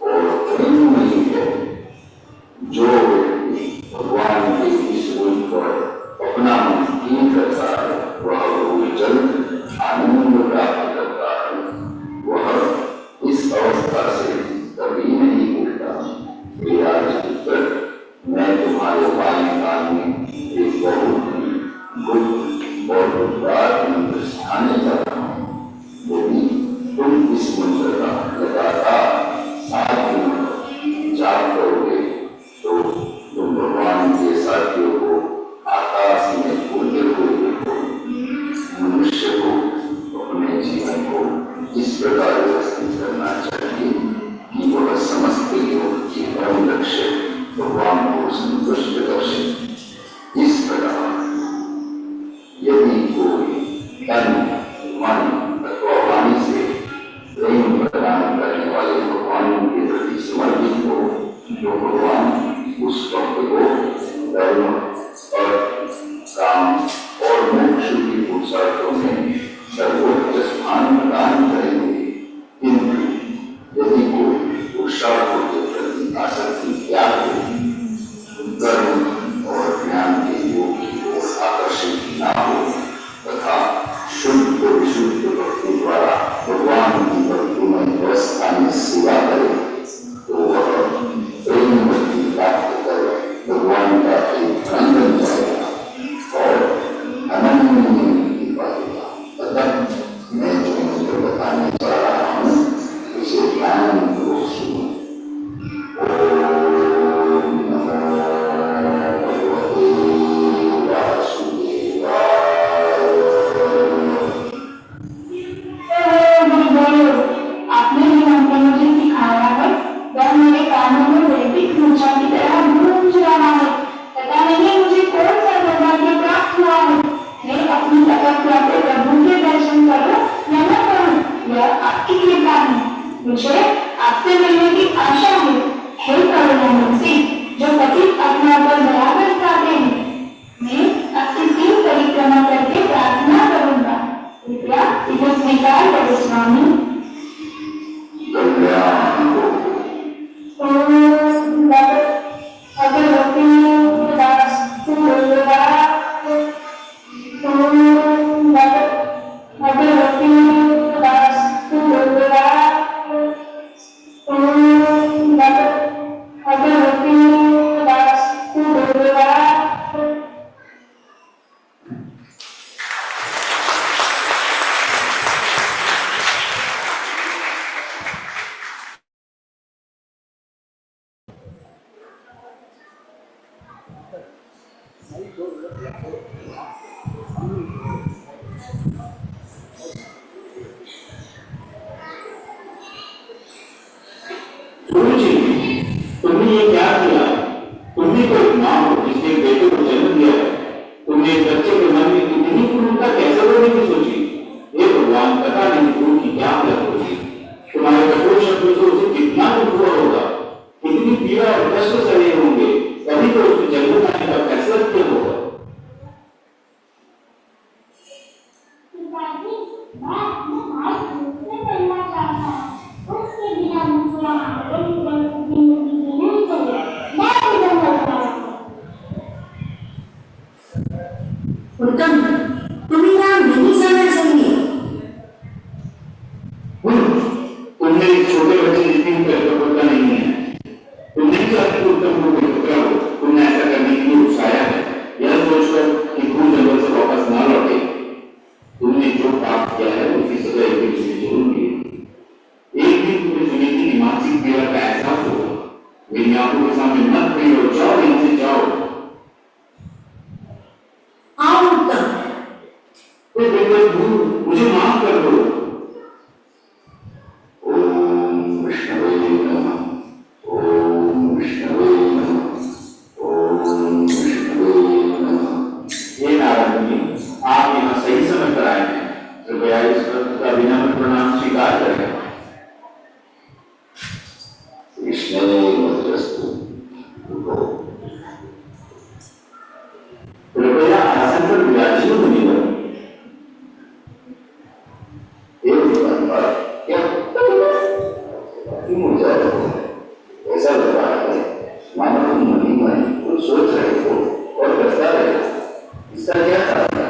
और प्रेममयी है। जो व्यक्ति भगवान के इस रूप पर अपना मन स्थिर करता है वह बहुत जल्द आनंद प्राप्त करता है। वह इस अवस्था से कभी नहीं भूलता। मैं तुम्हारे बाएं कान में एक बहुत गुप्त और गुप्तवार मंत्र सिखाने जा रहा हूँ। यदि तुम इस मंत्र का लगातार 7 दिन जाप करोगे तो तुम भगवान के साथियों को आकाश में उड़ते हुए देखोगे। मनुष्य को अपने जीवन को इस प्रकार व्यवस्थित करना चाहिए कि वह समस्त योग की परम लक्ष्य भगवान को संतुष्ट कर सके। इस प्रकार यदि कोई तन मन अथवा वाणी से प्रेम प्रदान करने वाले भगवान के प्रति समर्पित हो तो भगवान उस भक्त को धर्म अर्थ काम और मोक्ष की पुरुषार्थों में सर्वोच्च स्थान प्रदान करेंगे। किंतु यदि कोई पुरुषार्थों के प्रति आसक्ति त्याग हो, कर्म और ज्ञान के योग की ओर आकर्षित न हो तथा शुद्ध विशुद्ध भक्ति द्वारा भगवान की भक्तिमय व्यवस्था में सेवा करे तो वह प्रेम भक्ति प्राप्त कर भगवान का एक धन बन जाएगा और अनन्य मुक्ति पाएगा। अतः मैं जो मंत्र बताने जा रहा हूँ उसे ध्यानपूर्वक सुनो। आपने जो मंत्र मुझे सिखाया है वह मेरे कानों में वैदिक ऊर्जा की तरह गूंज रहा है। पता नहीं मुझे कौन सा सौभाग्य प्राप्त हुआ है। मैं अपनी तपस्या से प्रभु के दर्शन करूं या न करूं यह आपकी कृपा है। मुझे आपसे मिलने की आशा है। हे करुणामूर्ति जो पतित आत्मा पर दया बरसाते हैं, मैं आपकी 3 परिक्रमा करके प्रार्थना करूंगा। कृपया इसे स्वीकार करो स्वामी। तुमने ये क्या किया? तुमने तो एक मां हो जिसने एक बेटे को जन्म दिया है। तुमने एक बच्चे के मन में इतनी क्रूरता कैसे होने की सोची? हे भगवान, पता नहीं क्रूर की क्या हालत होगी। तुम्हारे कठोर शब्दों से उसे कितना दुख हुआ होगा, कितनी पीड़ा और कष्ट सहे होंगे, तभी तो उसको जन्म लाने का फैसला किया होगा। उत्तम, तुम्हें यहाँ नहीं जाना चाहिए। तुमने एक छोटे बच्चे जितनी कठोरता नहीं है। तुम नहीं चाहते उत्तम को बेहतर हो। तुमने ऐसा करने के लिए उकसाया है यह सोचकर कि तुम जंगल से वापस ना लौटे। तुमने जो पाप किया है उसकी सजा एक दिन जरूर मिलेगी। एक दिन तुम्हें सुनी थी कि मानसिक पीड़ा का एहसास हे देवदेव मुझे माफ कर दो। ओम विष्णुवे नमः, ओम विष्णुवे नमः, ओम विष्णुवे नमः। हे नारायण जी, आप यहाँ सही समय पर आए हैं, कृपया इस व्रत का विनम्र प्रणाम स्वीकार करें। विष्णुवे वज्रस्तु। कृपया आसन पर विराजित मुनिवर। क्या क्यों जा रहे हो? ऐसा लग रहा है मानो तुम मनी में कुछ सोच रहे हो और करता रहे हो। इसका क्या कारण है?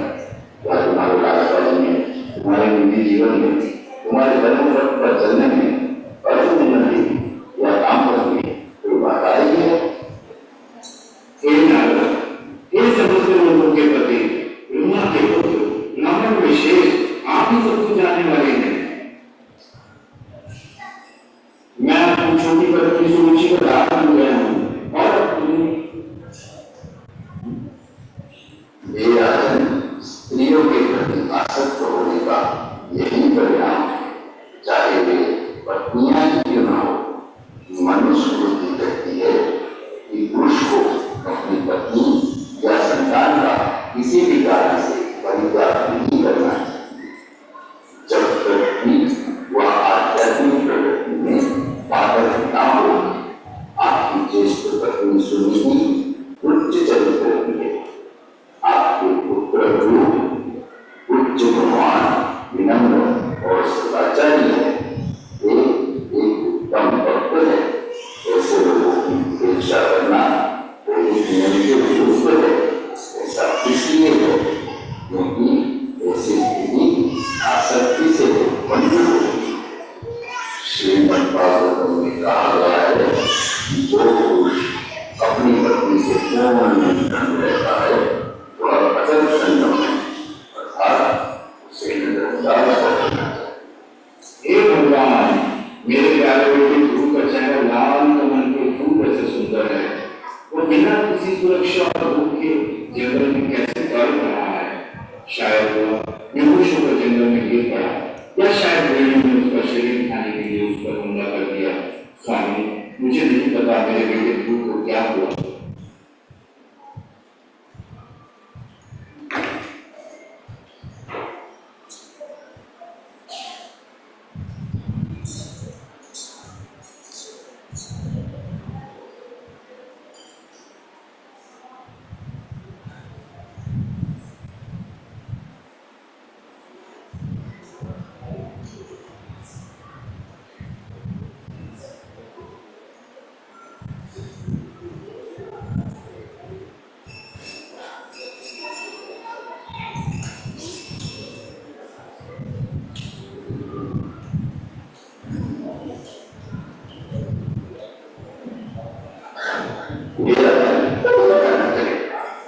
क्या तुम्हारे राजकाज में, तुम्हारे निजी जीवन में, तुम्हारे धर्म पर चलने में, अर्थ निकलने या काम करने कोई बात आ रही है? समस्त लोगों के प्रति ब्रह्मा के पुत्र नमन विशेष आप ही सब कुछ जानने वाले हैं। मैं अपनी छोटी पत्नी सुरुचि को रात हो गया हूँ और ये राजन स्त्रियों के प्रति आसक्त होने का यही परिणाम है। चाहे वे पत्नियां ही क्यों ना हो, मनुष्य बुद्धि कहती है कि पुरुष को अपनी पत्नी या संतान का किसी भी कारण से परित्याग नहीं करना चाहिए, जब तक भी वह आध्यात्मिक प्रगति में बाधक न हो। आपकी ज्येष्ठ पत्नी सुनिधि उच्च चरित्र की है, आपके पुत्र उच्च गुणवान, विनम्र और सदाचारी है। वे एक उत्तम भक्त है। ऐसे लोगों की उपेक्षा करना वैदिक नियम के विरुद्ध है। ऐसा इसलिए है क्योंकि ऐसी स्थिति आसक्ति से उत्पन्न होगी। श्रीमद् भागवतम में कहा गया है कि जो पुरुष अपनी पत्नी से पूर्ण नियंत्रण में रहता है वह अचल संयम है, अर्थात उसे नजरअंदाज कर देना चाहिए। हे भगवान, मेरे प्यारे बेटे ध्रुव का चेहरा लाल कमल के फूल जैसे सुंदर है। वो बिना किसी सुरक्षा और भूख के जंगल में कैसे दौड़ रहा है? शायद वह बेहोश होकर जंगल में गिर पड़ा, या शायद रेडियो ने उसका शरीर खाने के लिए उस पर हमला कर दिया। स्वामी, मुझे नहीं पता मेरे बेटे ध्रुव को क्या हुआ।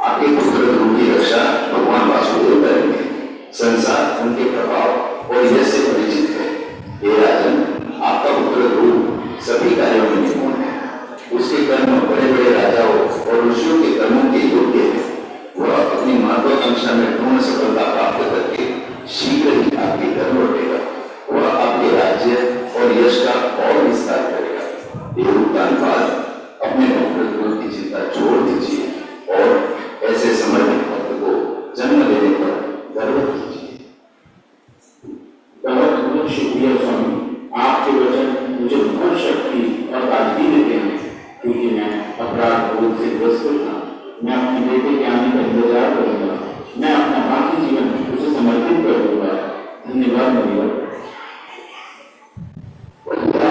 आपके पुत्र ध्रुव की रक्षा भगवान वासुदेव करेंगे। संसार उनके प्रभाव और यश से परिचित है। हे राजन, आपका पुत्र ध्रुव सभी कार्यों में निपुण है। उसके कर्म बड़े बड़े राजाओं और ऋषियों के कर्मों के योग्य है। वह अपनी महत्वाकांक्षा में पूर्ण सफलता प्राप्त करके शीघ्र ही आपके घर लौटेगा। वह आपके राज्य और यश का और विस्तार करेगा। देवतान अपने भक्त की चिंता छोड़ दीजिए और ऐसे समर्पित भक्त को जन्म देने पर गर्व कीजिए। बहुत बहुत शुक्रिया स्वामी, आपके वचन मुझे बहुत शक्ति और ताजगी देते हैं, क्योंकि मैं अपराध बोध से ग्रस्त था। मैं अपने बेटे के आने का इंतजार करूंगा। मैं अपना बाकी जीवन उसे समर्पित कर दूंगा। धन्यवाद मुनिवर। भगवान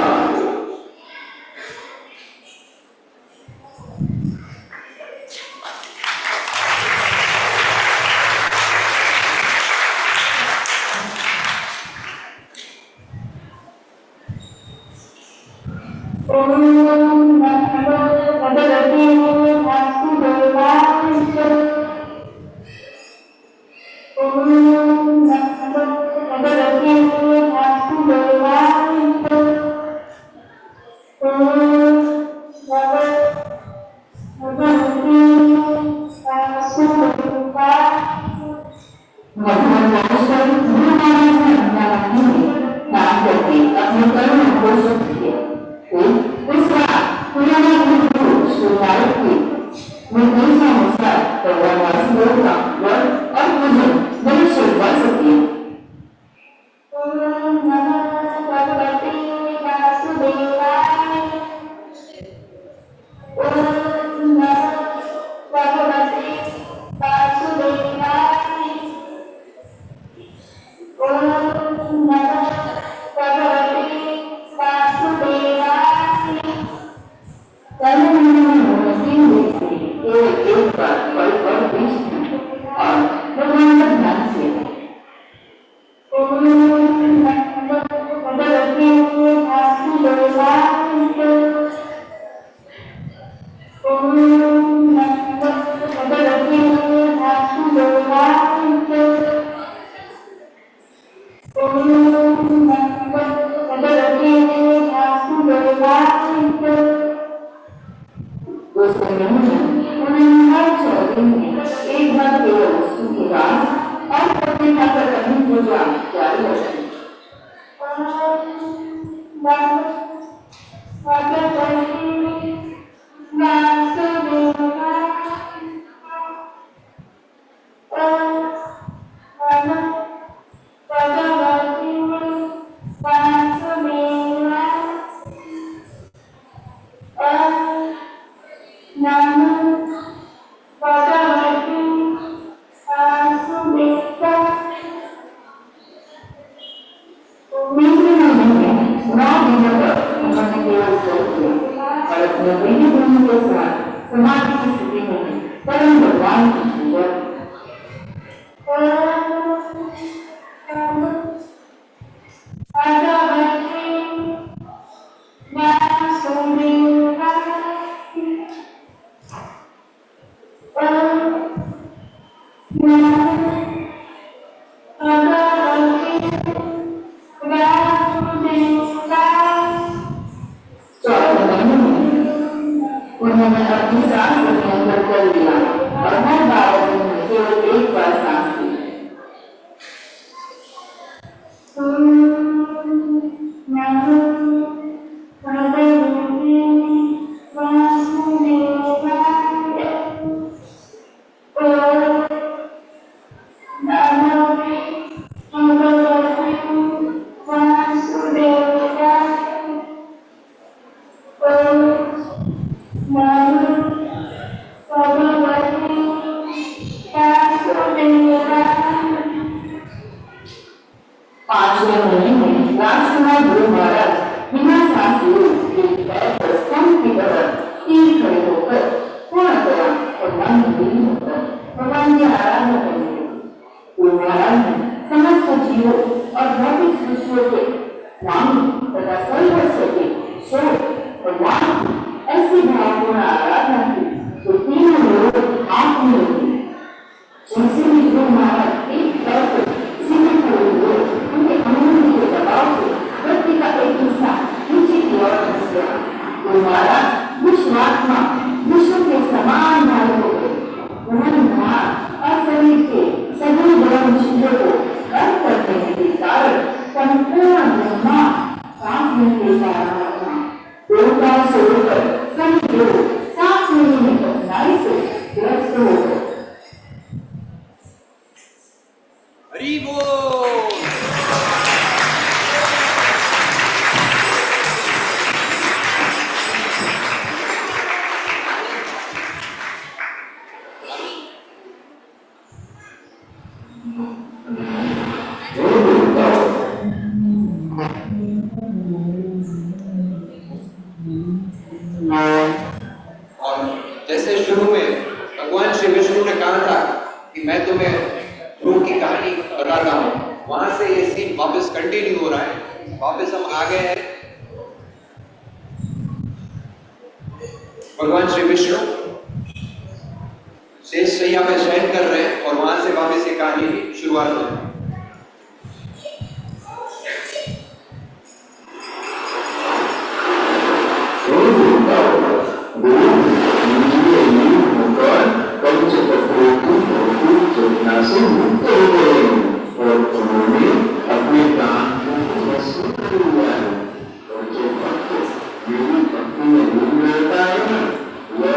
राजकुमार ध्रुव महाराज बिना सांस लिए एक पैर पर स्तंभ की तरह स्थिर खड़े होकर पूर्णतया और मन लीन होकर भगवान की आराधना करने लगे। ध्रुव महाराज ने समस्त जीवों और भौतिक सृष्टियों के स्वामी तथा सर्वस्व के स्रोत भगवान की ऐसी भावपूर्ण आराधना की तो तीनों लोग हाथ में होते। जैसे ही ध्रुव महाराज एक पैर पर सीधे खड़े हुए, उनके अंगुली के दबाव से व्यक्ति का एक हिस्सा नीचे की ओर धंस गया। ध्रुव महाराज विश्वात्मा विश्व के समान भारी हो गए। उन्होंने महान और शरीर से सभी गरम चीजों को कर्म करने के कारण संपूर्ण ब्रह्मा सांस लेने का रहा था। देवताओं से होकर सभी लोग सांस लेने में कठिनाई से ग्रस्त हो गए। हरि बोल। और जैसे शुरू में भगवान श्री विष्णु ने कहा था कि मैं तुम्हें ध्रुव की कहानी बता रहा हूं, वहां से ये सीन वापस कंटिन्यू हो रहा है। वापस हम आ गए हैं। भगवान श्री विष्णु शेष शैया में शयन कर रहे हैं और वहां से वापस ये कहानी की शुरुआत हो रही है। से मुक्त हो गए और उन्होंने अपने प्राण को भस्म कर लिया है। और जो भक्त मेरी भक्ति में लीन रहता है ना, वह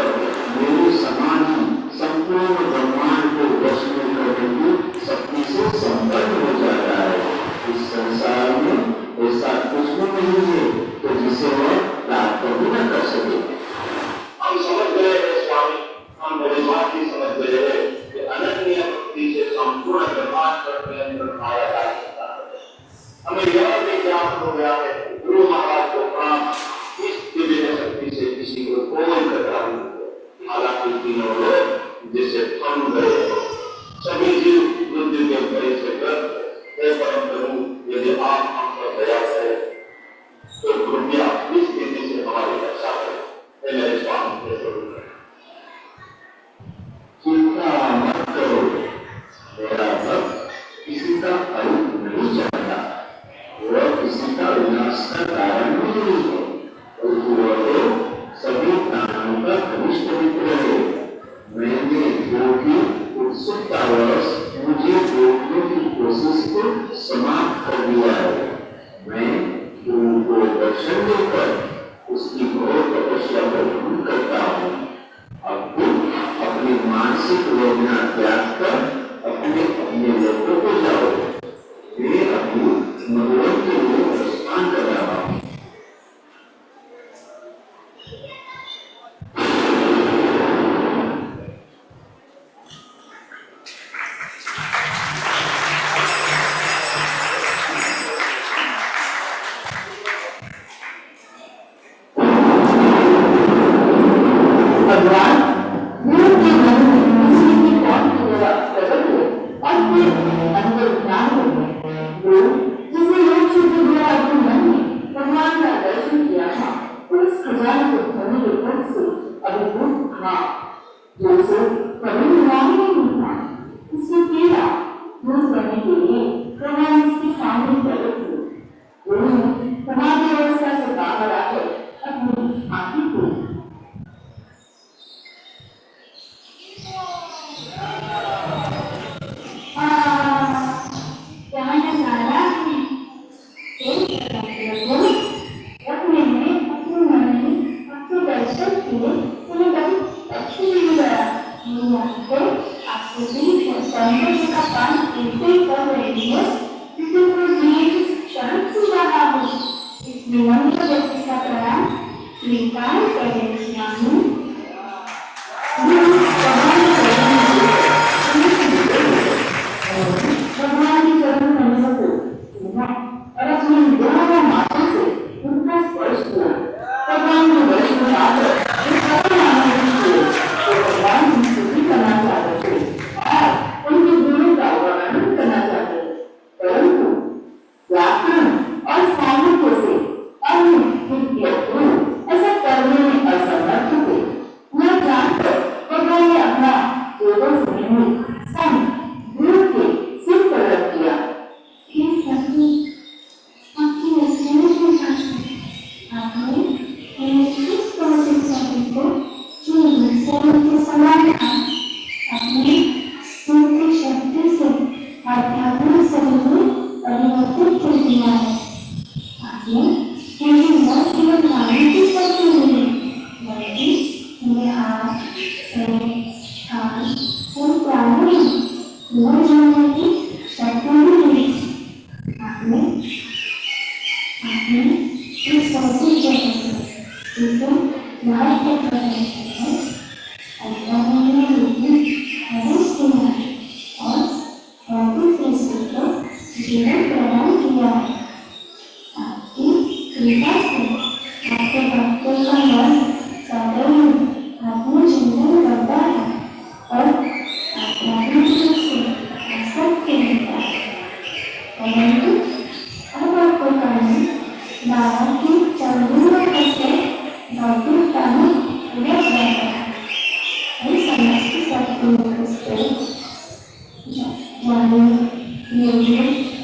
मेरे समान ही संपूर्ण ब्रह्मांड को वश में करने की शक्ति से संपन्न हो जाता है। इस संसार में ऐसा कुछ भी नहीं है तो जिसे वह प्राप्त भी न कर सके। हम समझ गए हैं स्वामी, हम मेरी बात ही समझ गए हैं कि अनन्य भक्ति से संपूर्ण ब्रह्मांड पर नियंत्रण पाया जा सकता है। हमें यह भी ज्ञान हो गया है गुरु महाराज को प्राण इस दिव्य शक्ति से किसी को कोई खतरा नहीं है। हालांकि तीनों लोग जिसे थम गए सभी जीव मृत्यु के भय से ग्रस्त है। परम प्रभु, यदि आप हम पर दया करें तो कृपया इस स्थिति से हमारी रक्षा करें। मेरे स्वामी के स्वरूप चिंता मत करो, मेरा भक्त किसी का अहित नहीं चाहता, वह किसी का विनाश का कारण नहीं है, बल्कि वह तो सभी प्राणों का घनिष्ठ मित्र है। मैंने जो भी उत्सुकतावश मुझे रोकने की कोशिश को समाप्त कर दिया है। मैं गुरु को दर्शन देकर उसकी घोर तपस्या को दूर करता हूँ। अब तुम अपनी मानसिक वेदना त्याग कर अपने अपने लोगों को जाओ। वे अभी भगवान के लिए प्रस्थान कर रहा हूं। अध्यात्म शरीर में परिवर्तित कर दिया है। आपने मुझे मौत केवल मारने की शक्ति नहीं बल्कि मेरे हाथ पैर कान और प्राणों में मर जाने की शक्ति भी दी। आपने इस भौतिक जगत में जिसे लाभ के प्रदान है अध्यात्म रूप में प्रवेश किया है और भौतिक दृष्टि को जीवन प्रदान किया है। आपकी कृपा से आपके भक्तों का मन सदैव आत्मचिंतन करता है और आध्यात्मिक रूप से आसक्त रहता है। परंतु अब आपको कारण बाबा की चंद्रमा करके भौतिकता में व्यस्त रहता है। समस्त सत्पुरुषों से जाने योगी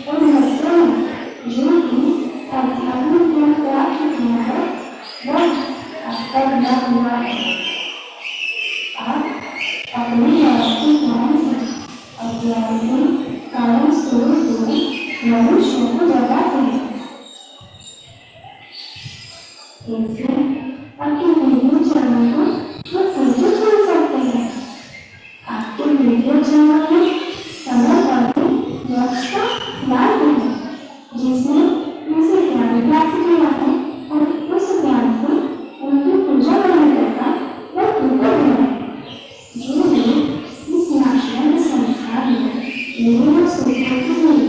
और भक्तों जो कि आध्यात्मिक ज्ञान प्राप्त किया है वह अब तक न हुआ है। आप अपने आर्थिक ज्ञान से अध्यात्मिक कारण स्वरूप मनुष्य को जगाते हैं। इसलिए आपके वीडियो चैनल को वो कैसे छोड़ सकते हैं। आपके वीडियो चैनल में समय पर व्यवस्था लाभ है जिसमें उनसे ज्ञान प्राप्त किया है और उस ज्ञान से उनकी पूजा करने का वह ऊपर है। जो लोग इस नाशवान संसार में निरंतर सुखों के लिए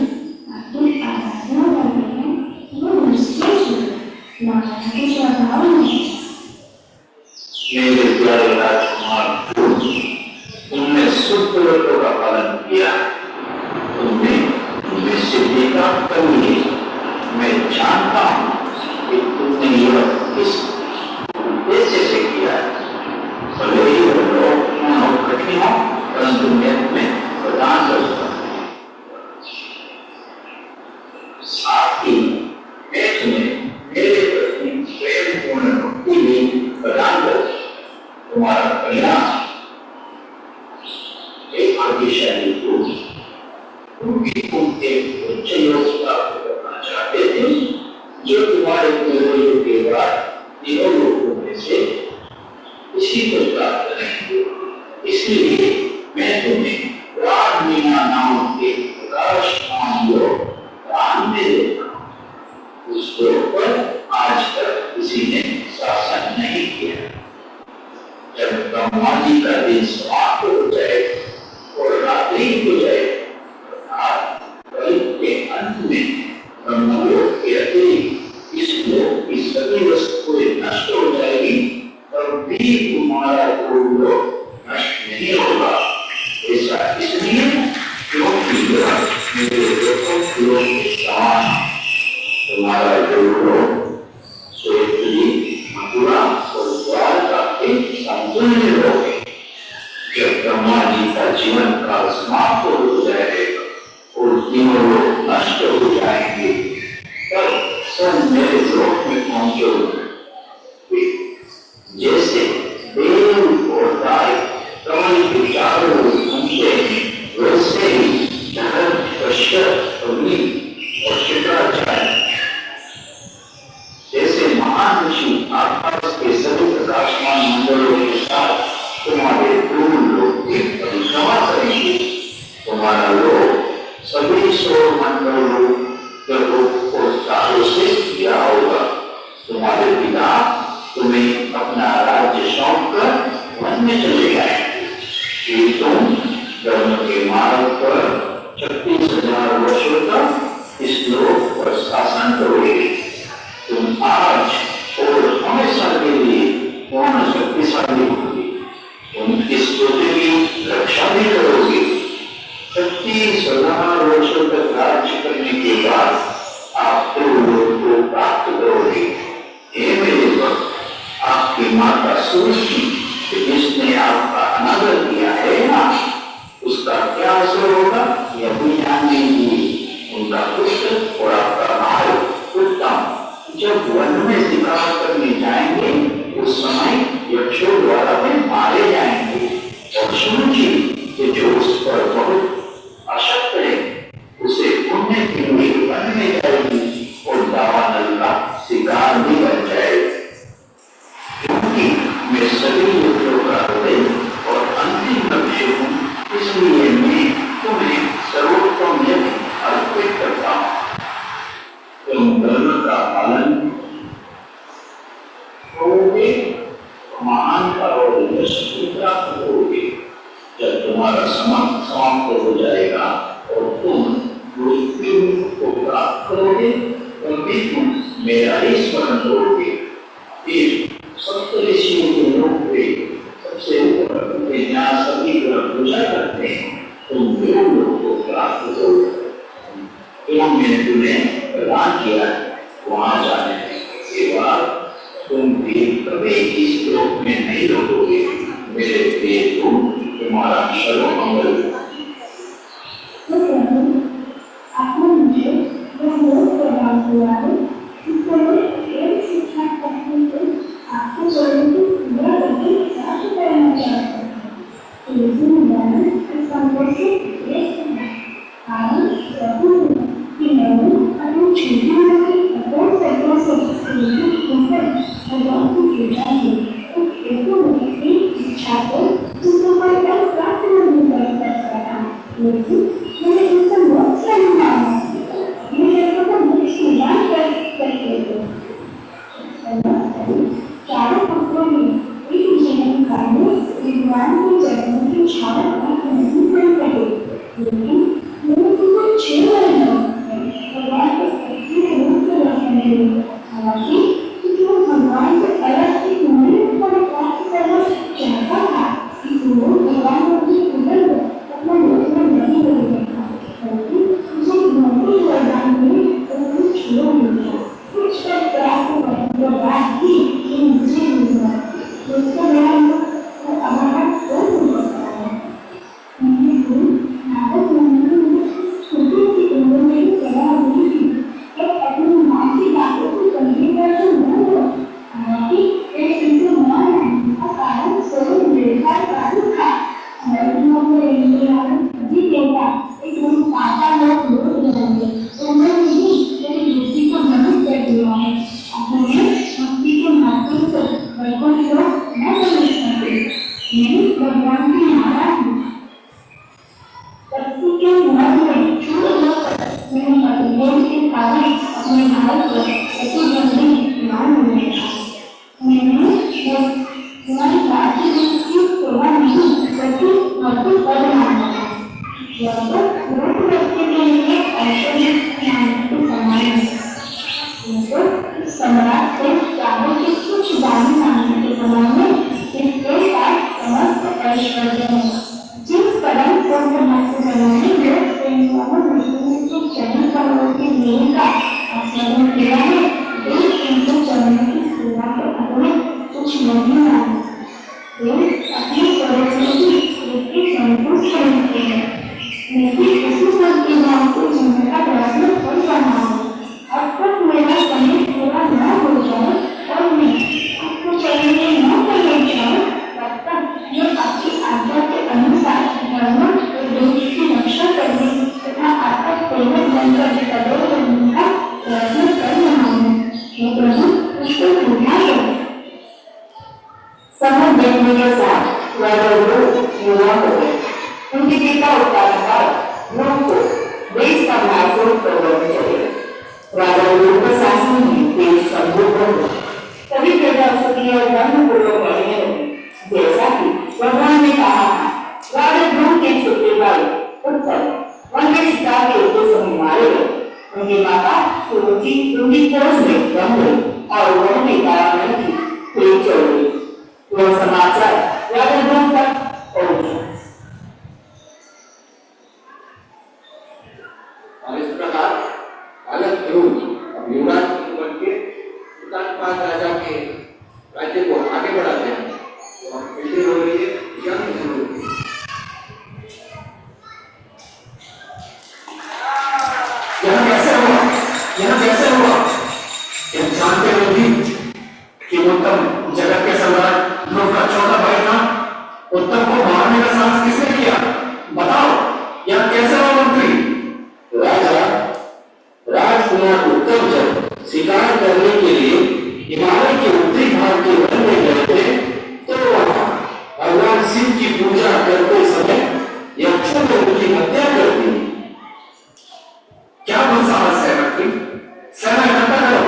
आपकी आराधना करते हैं वो निश्चय से माया के स्वभाव में मेरे प्यारे राजकुमार, तुमने शुद्ध व्रतों का पालन किया। तुमने सिद्धि प्राप्त कर ली। मैं जानता हूँ कि तुमने यह किस उद्देश्य से किया है। भले ही लोग कठिन हो परंतु मैं तुम्हें प्रदान करता हूँ। साथ ही मैं तुम्हें मेरे प्रति प्रेमपूर्ण भक्ति भी प्रदान करता हूँ। तुम्हारा परिणाम एक भाग्यशाली पुरुष क्योंकि तुम एक उच्च योग प्राप्त करना चाहते थे जो तुम्हारे पूर्वजों के बाद तीनों लोगों में से किसी को प्राप्त नहीं हुआ। इसलिए मैं तुम्हें राजमीना नाम के प्रकाशमान योग दान में देता हूँ। उस योग पर आज तक किसी ने शासन नहीं किया। जब ब्रह्मा जी का दिन समाप्त हो जाए और रात्रि हो जाए के अंत में ब्रह्मलोक के अतिरिक्त इस लोक की सभी वस्तुएं नष्ट हो जाएगी और भी तुम्हारा लोक नष्ट नहीं होगा। ऐसा इसलिए क्योंकि मेरे लोकों के समान तुम्हारा लोक श्वेतली मथुरा और द्वारका के संपूर्ण लोक है। जब ब्रह्मा जी का जीवन काल समाप्त हो जाएगा और तीनों लोग नष्ट हो जाएंगे तब सब मेरे लोक में पहुंचोगे। जैसे देव और गाय कमल के चारों ओर घूमते हैं वैसे ही धर्म कश्यप अग्नि और शुक्राचार्य जैसे महान ऋषि आकाश के सभी प्रकाशमान मंडलों के साथ तुम्हारे पूर्ण लोक की परिक्रमा करेंगे। तुम्हारा लोक सभी सौर मंडलों और तारों से घिरा होगा। तुम्हारे पिता तुम्हें अपना राज्य सौंप कर वन में चले जाएंगे। तुम धर्म के मार्ग पर 36,000 वर्षों तक इस लोक पर शासन करोगे। तुम आज और हमेशा के लिए पूर्ण शक्तिशाली होगी। तुम इस पृथ्वी की रक्षा भी करोगे। 36,000 वर्षों तक राज्य करने के बाद आप लोग को प्राप्त करोगे। हे मेरे भक्त, आपकी माता सूची जिसने आपका अनादर किया है ना, उसका क्या असर होगा यह भी जान लीजिए। उनका पुत्र और आपका भाई उत्तम जब वन में शिकार करने जाएंगे उस समय यक्षों द्वारा में मारे जाएंगे और सूची जो उस पर बहुत अशक्त है शिव को प्राप्त करोगे और बिल्कुल मेरा ही स्मरण करोगे। फिर सप्तऋषियों के लोग पे सबसे ऊपर जहाँ सभी ग्रह पूजा करते हैं तुम देव लोग को प्राप्त करोगे। तो मैंने तुम्हें प्रदान किया वहां जाने के बाद तुम भी कभी इस लोक में नहीं रहोगे। मेरे प्रिय तुम तुम्हारा सर्वमंगल। तो प्रभु आपने मुझे वह लोक प्रदान किया है जिससे मैं एक शिक्षा करने से आपके चरणों की पूजा करके प्राप्त करना चाहता हूँ। लेकिन मैंने इस संकट से एक कारण प्रभु कि मैंने अपनी छोटी मोटी अपोर सत्ता से भगवान की पूजा की तो हेतु मेरी इच्छा को सुसफल कर प्राप्त नहीं कर सकता था। लेकिन मैंने इसका बहुत सारी मांगा ये हेतु को मुझे निदान कर सकते थे। चारों पुत्रों में एक जीवन काल में विद्वान के चरणों की छाया प्राप्त नहीं कर सके। लेकिन मैंने केवल 6 महीनों भगवान को शक्ति के रूप में दर्शन दिए। हालांकि जो भगवान से अलग एक मूल्य को प्राप्त करना चाहता था इसलिए भगवान को अपनी उदर को अपना लोक में नहीं ले सकता बल्कि उसे मोटी वरदान में उनको छोड़ दिया। कुछ पर प्राप्त करने के बाद ही ये मुझे मिला उसका ज्ञान तो हमारा कर नहीं सकता है। मैंने तो नाटक मंदिर में छोटी सी उम्र में ही कला हुई थी जब अपनी माँ की बातों को गंभीरता से न लो। हालांकि एक इनसे न रहने का कारण स्वयं निर्भर कारण था। मर्दों को इंडिया जी कहता एक उन पाता लोग रहेंगे तो मैं नहीं तेरी बुद्धि को नमित कर दिया है। अपने भक्ति के माध्यम से वैकुंठ लोग न प्रवेश करते। यही भगवान की माया है। भक्ति के मार्ग में छूट होकर मैंने पतिदेव के कारण अपने भाई को ऐसी जल्दी मान लिया। मैंने तुम्हारी बाकी की सेवा नहीं बल्कि भक्ति कर माना है। यह तो लोक व्यक्ति के लिए ऐश्वर्य के समान है। सम्राट से चावल के कुछ दाने मांगने के समान में इसके साथ समस्त ऐश्वर्य है। जिस परम समर्थ बनाने में के चरण कमलों की मेल का आस्वादन किया है वे इनके चरणों की सेवा के अगले कुछ नहीं माने। वे अपने स्वरूप की संतुष्ट रहते हैं। मैं भी उसी संकीर्णों को जीने का प्रयत्न कर रहा हूँ। अब तक मेरा समय पूरा न हो जाए और मैं आपको चलने न कर जाऊँ तब तक मैं आपकी आज्ञा के अनुसार धर्म और देश की रक्षा करने तथा आपका सेवक बनकर कदर करने का प्रयत्न कर रहा हूँ। हे प्रभु उसको पूरा करो। समय देखने के साथ राजा लोग युवा हो गए। उनके पिता उत्तराधिकार लोग को देश का भाषण करवाने चले। राजा लोग के शासन में देश समृद्ध हो सभी प्रजा सुखी और धर्मपूर्वक बढ़ने लगे। जैसा कि भगवान ने कहा था राजा ध्रुव के छोटे भाई उत्तर वन में शिकार के उद्देश्य में मारे गए। उनकी माता सुरुचि उनकी खोज में दम गई और वह के कारण की पेट चढ़ गई। वह समाचार राजा ध्रुव तक पहुंचा। और इस प्रकार बालक ध्रुव अब युवराज बन के उत्तानपाद राजा के राज्य को आगे बढ़ाते हैं और पहले हो रही है यंग ध्रुव। यह कैसे हुआ? यह जानते हो भी कि उत्तम जगत के सम्राट ध्रुव का छोटा भाई था। उत्तम को मारने का साहस किसने किया? बताओ, यह कैसे हुआ मंत्री? राजा राजकुमार उत्तम जब शिकार करने के लिए हिमालय के उत्तरी भाग के वन में गए थे तो वहां भगवान शिव की पूजा करते समय यक्षों ने उनकी हत्या कर दी। क्या दुस्साहस है मंत्री? सेना इकट्ठा करो।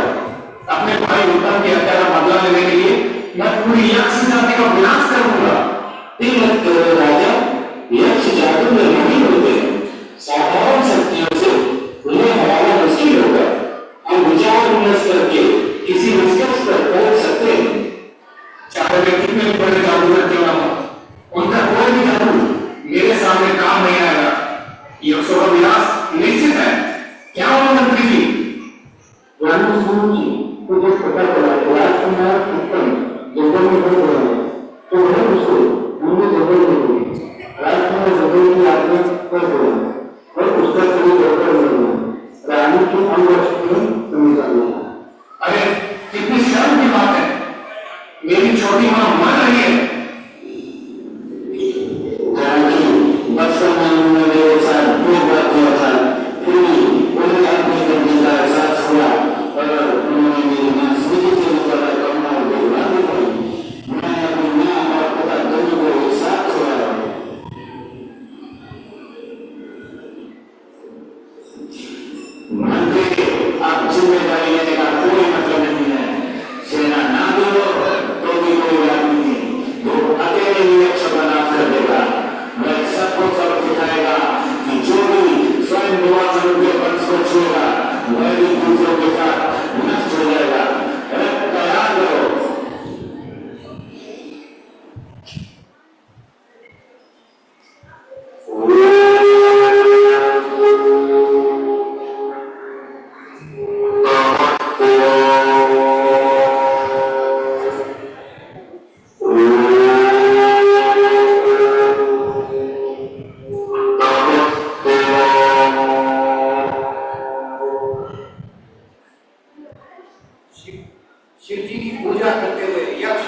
अपने भाई उत्तम की हत्या का बदला लेने के लिए मैं पूरी यक्ष जाति का विनाश करूंगा। मत करो राजा, यक्ष जादू में नहीं होते। साधारण शक्तियों से उन्हें मंत्री जी, ग्रामीण समूह की मुझे पता चला कि राजकुमार उत्तम जंगल में बढ़ रहा है, तो वह उसको हमने जंगल में हुई। राजकुमार जंगल की आज्ञा कर दिया और उसका शरीर डॉक्टर बन गया। रानी की अंगरक्षक में समझा लिया। अरे कितनी शर्म की बात है, मेरी छोटी माँ मर रही है। बस में मेरे साथ दो बार किया था, फिर भी उन्हें अपने करने का एहसास हुआ और उन्होंने मेरी मां सीधी से निकाला करना और देखना भी पड़ी। मैं अपनी मां और पिता दोनों को एक साथ छोड़ा। मंत्री, आप जिम्मेदारी लेने का कोई मतलब नहीं है। सेना ना दो तो भी कोई बात नहीं, वो अकेले ही अच्छा बना कर देगा। मैं सबको सब सिखाएगा कि जो भी स्वयं निवासन के वंश को छुएगा वह भी दूसरों के साथ नष्ट हो जाएगा। तैयार करो। शिव जी की पूजा करते हुए यक्ष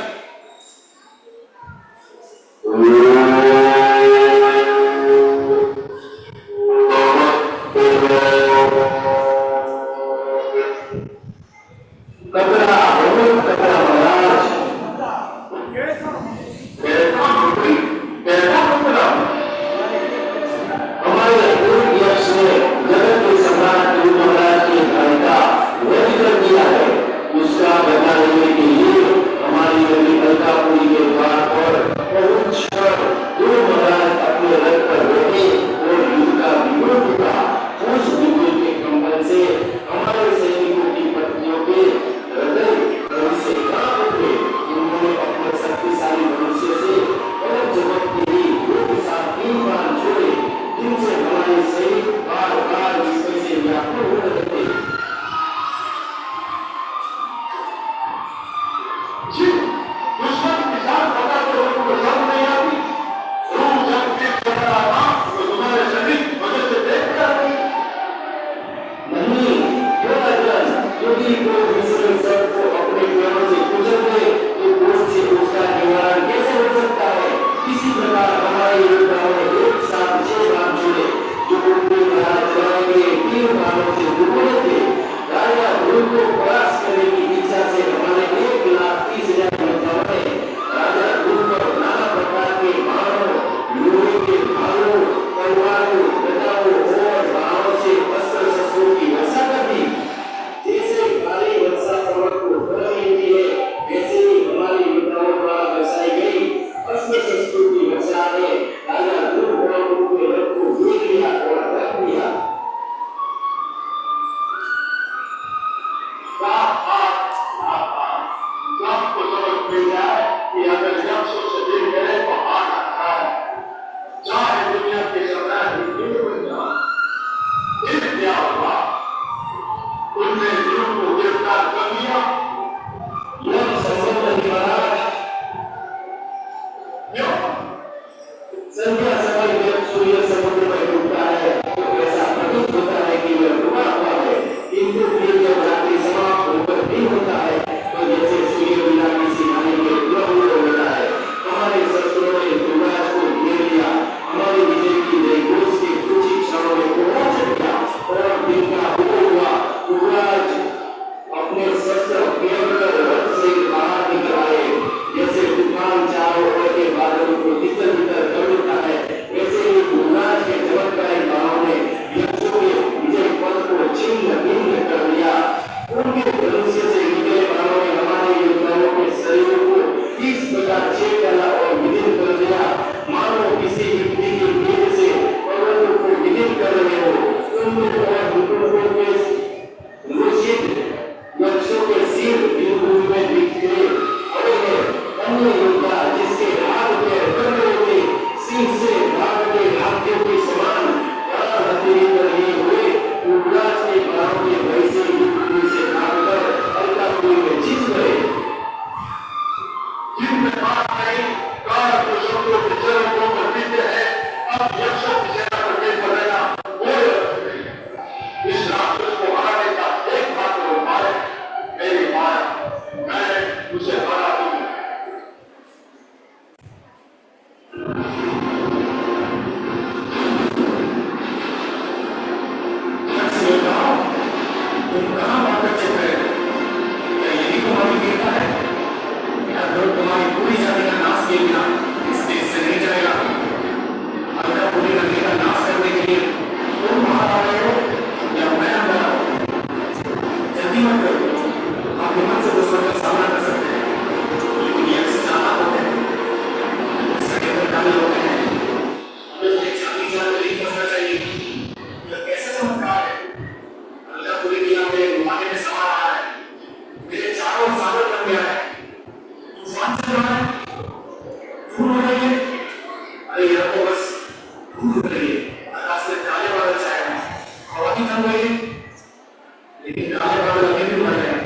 काफी थम गई है, लेकिन काले बादल अभी भी बढ़ रहे हैं।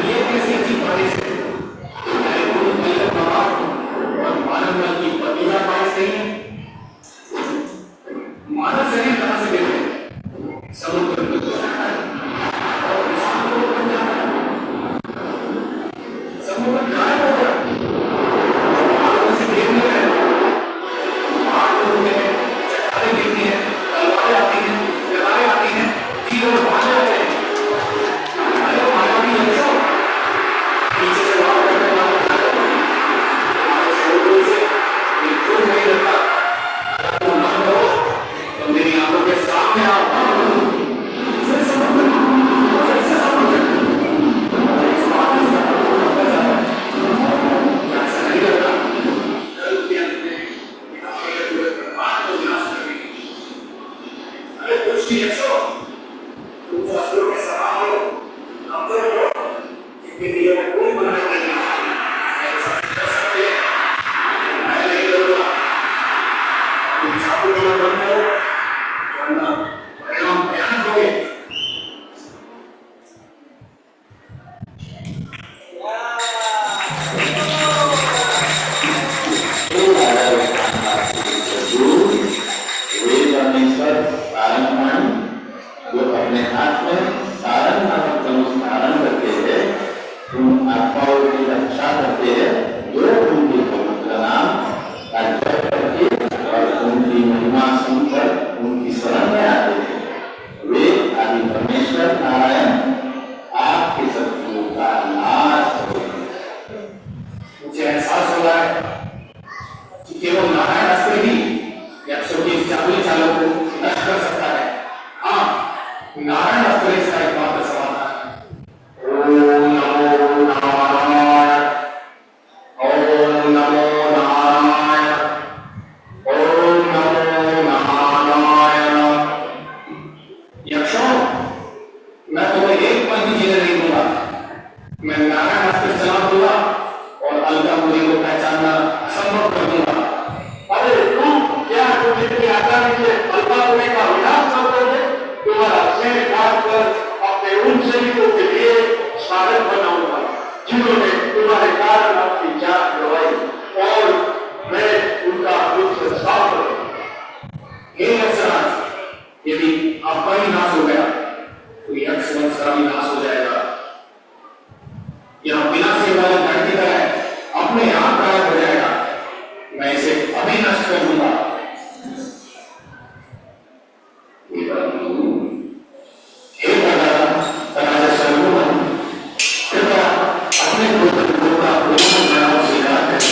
ये कैसी अजीब बारिश है? और मानव मन की प्रतिभा बारिश नहीं है। मानव शरीर कहां से गिरे? समुद्र में और इंसान को बन जाता है। समुद्र गायब हो गया, आग से देखने है, आग होते हैं, चट्टानें गिरती हैं, तलवारें आती हैं, लड़ाई आती हैं, तीर और भाले आते हैं। अरे मानवीय लक्ष्य पीछे से वार करने वाला समुद्र से एक दूर नहीं रहता। अगर तुम ना करो तो मेरी आंखों के सामने आओ। फिर समुद्र, फिर से समुद्र, इस बात में इसका होता जाता है। ऐसा नहीं करता। कल के अंत में आपके पूरे ब्रह्मांड को विनाश कर देंगे। अरे कुछ भी ऐसा तुम तो असुरों के समान हो, हम तो हो जिनके दिलों में कोई बंधन नहीं है। ऐसा कर सकते हैं, मैं नहीं करूँगा। तुम चाकू को बंद हो, वरना परिणाम भयानक होंगे। वे परमेश्वर सारंगमणि जो अपने हाथ में सारंग नामक धनुष धारण करते हैं, उन आत्माओं की रक्षा करते हैं जो उनके पवित्र नाम का जप करके और उनकी महिमा सुनकर उनकी शरण में आते हैं। वे आदि परमेश्वर नारायण आपके शत्रुओं का नाश करेंगे। मुझे एहसास हो रहा है कि केवल नारायण अस्त्र ही यक्षों की चाबुली चालों को नष्ट कर सकता है। हाँ, नारायण अस्त्र इसका एकमात्र समाधान है। ओम नमो नारायण, ओम नमो नारायण, ओम नमो नारायण। यक्षों, मैं तुम्हें एक पल भी जीने नहीं दूंगा। मैं नारायण अस्त्र चला दूंगा और अलकापुरी को पहचानना असंभव कर दूंगा। अरे तुम क्या तुझे की आसानी से अल्पापुरी का विनाश कर दोगे? तुम्हारा सिर काट कर अपने उन सैनिकों के लिए स्वागत बनाऊंगा जिन्होंने तुम्हारे कारण अपनी जान गंवाई, और मैं उनका दुख संस्कार करूंगा। हे यक्षराज, यदि आपका ही नाश हो गया तो यक्ष वंश का भी नाश हो जाएगा। यह बिना से वाले धड़ की तरह अपने आप गायब हो जाएगा। मैं इसे अभी नष्ट कर दूंगा। हे राजा शर्मोहन, कृपया अपने पुत्र का पूर्ण प्रणाम स्वीकार करें।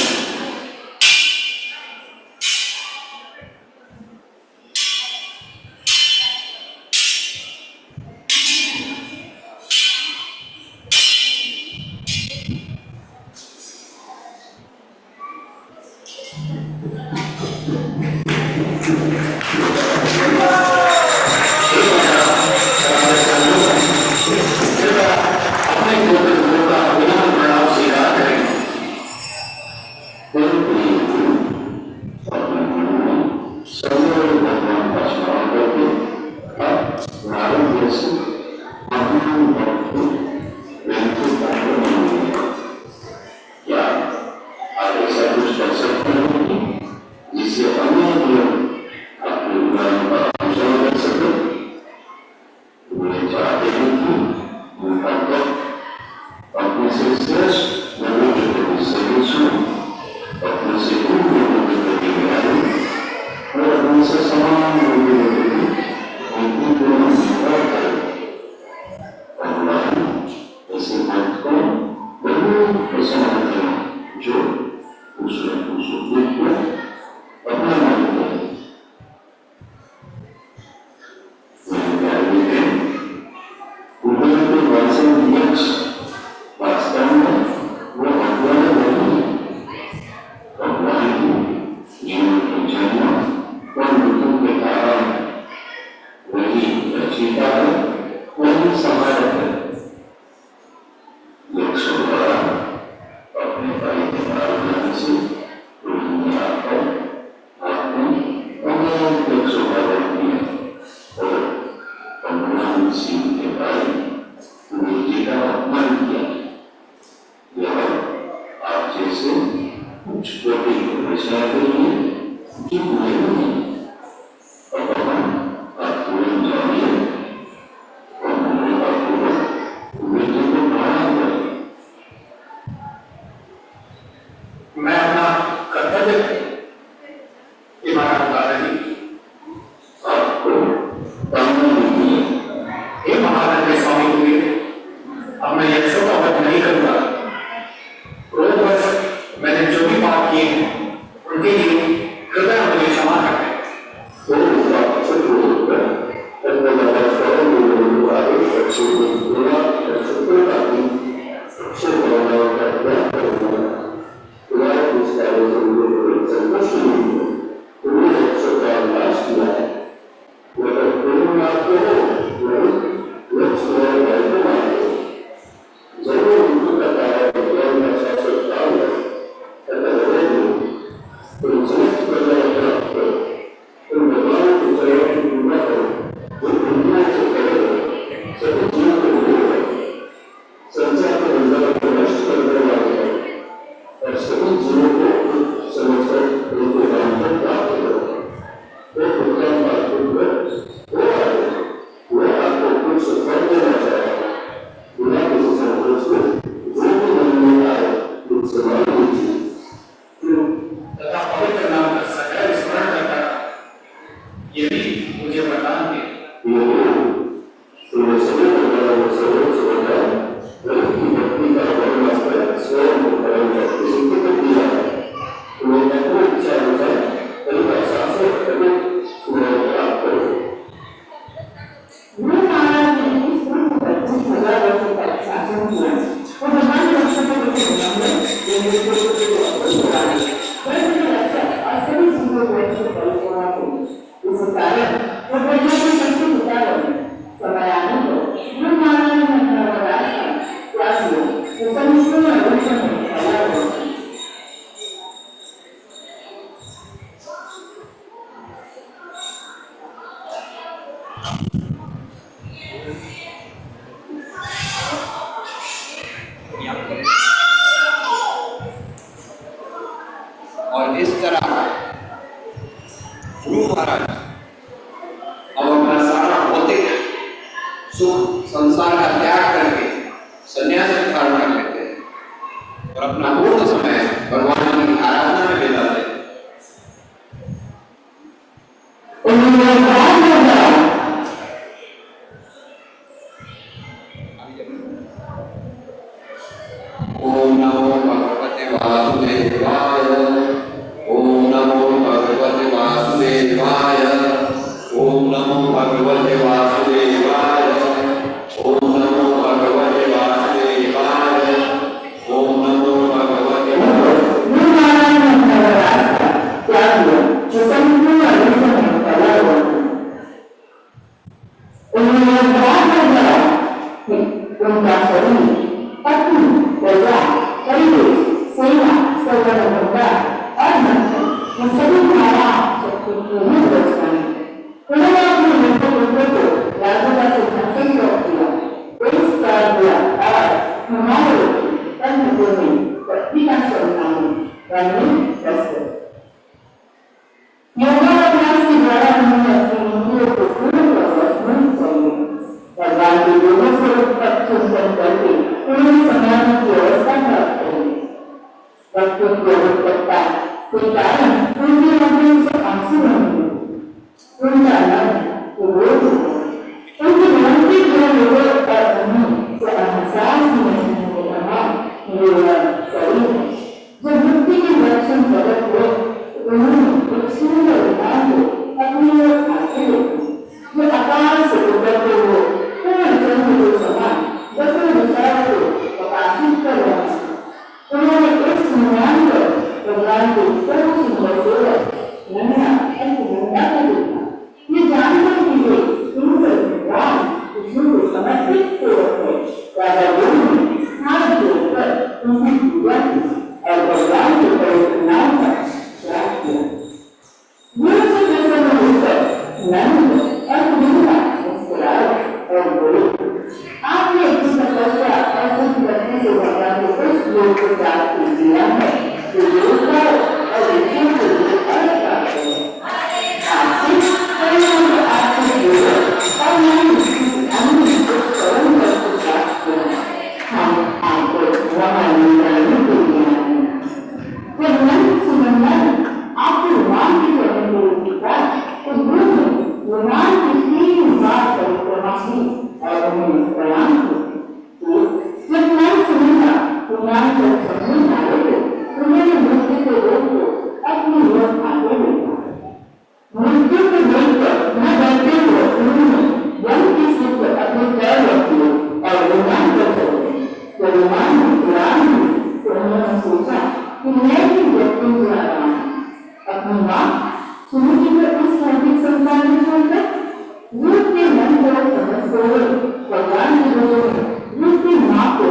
और इस तरह गुरु महाराज अब अपना सारा भौतिक सुख संसार का त्याग करके संन्यास धारण कर लेते हैं और अपना पूर्ण समय भगवान की आराधना में बिताते हैं। ओम नमो भगवते वासुदेवाय। ओम नमो भगवते वासुदेवाय। ओम नमो भगवते वासुदेवाय। ओम नमो भगवते वासुदेवाय। ओम नमो भगवते उनका शरीर पत्नी प्रजा परिवेश सेना सर्वनता और मंत्र ये सभी धारा शक्ति पूर्ण दर्शन उन्होंने अपने मित्र को राजदा से धक्के रोक दिया पुलिस कर दिया और हमारे तंत्र में पत्नी का सम्मान करने दस्ते योगा अभ्यास के द्वारा उन्होंने अपनी इंद्रियों को पूर्ण प्रसन्न चाहिए भगवान के योगों से चिंतन करके उन्होंने समाधि की अवस्था प्राप्त करी। भक्तों की अवस्था के कारण उनके मन से आंसू नहीं हुए। उनका मन रोग उनके मन के जो लोगों और उन्हें से एहसास ही नहीं हो रहा मेरा शरीर है जब मुक्ति के दर्शन प्रकट हुए उन्होंने एक सुंदर विमान को अपनी ओर आगे देखा जो आकाश से उतरते हुए पूर्ण जन्म के समान दसों दिशाओं को प्रकाशित कर रहा है। उन्होंने इस विमान पर भगवान के सर्व सुंदर सेवक नन्हा गंगा को देखा। ये जानकर कि वे सुंदर भगवान विष्णु को समर्पित सेवक है राजा गुरु ने हाथ जोड़कर उनकी पूजा की और भगवान के पवित्र नाम का श्राप किया। गुरु से प्रसन्न होकर नंद और गंगा मुस्कुराए और बोले आपने इस तपस्या और कुछ करने से भगवान को कुछ योग को प्राप्त किया है तो योग करो और विष्णु को अर्थ प्राप्त करो। आपसे परिणाम को आपसे जोड़ो और नहीं अन्य कुछ कर्म करके प्राप्त करो। हम आपको वहाँ निकालने के लिए आए जब मन सुमंदन आपके विमान की करने के बाद तो गुरु ने विमान की 3 बार परिक्रमा की और उन्हें प्रणाम किया। जब मैं सुनूंगा विमान को समझने वाले को उन्होंने मृत्यु के रोग को अपनी ओर आगे देखा। मृत्यु को देखकर न डरते हुए उन्होंने जल की सीट पर अपने पैर रख दिए और विमान पर चले। जब विमान में उड़ान हुई तो उन्होंने सोचा कि मैं भी व्यक्ति जा रहा हूँ अपनी माँ सुनिधि को इस भौतिक संसार में छोड़कर रूप के मन को समझते हुए भगवान के लोगों ने रूप की माँ को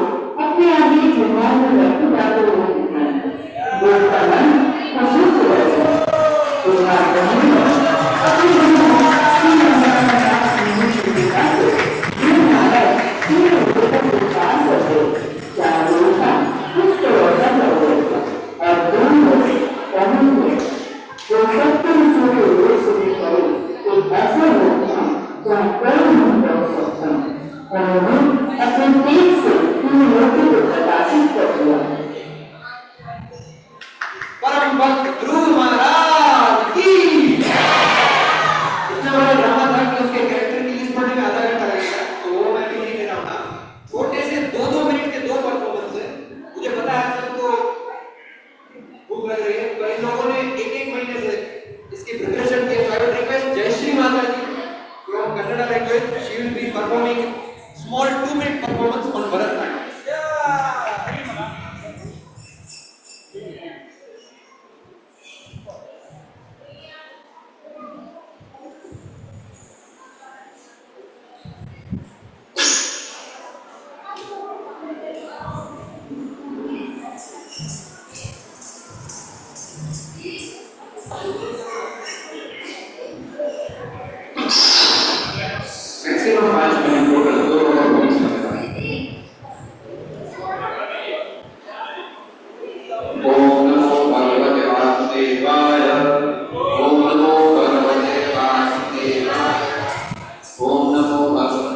अपने आगे भगवान में रख जाते हुए दिखाया। देव का मन खुशी से बैठा परम भक्त ध्रुव महाराज की इतना बड़ा ड्रामा था कि उसके कैरेक्टर की लिस्ट पढ़ने में आधा घंटा लगेगा तो वो मैं भी नहीं दे रहा हूँ। छोटे से 2-2 मिनट के 2 परफॉर्मेंस है। मुझे पता है सबको भूख लग रही है पर इन लोगों ने 1-1 महीने से इसकी प्रिपरेशन की। I would request Jayashree Mata ji from Kannada language she will be performing small 2-minute performance on Bharatanatyam। Maximum 5 minute total 2 और 20 लगेगा। ओम नमो भगवते वासुदेवाय। ओम नमो भगवते वासुदेवाय। ओम नमो भगवते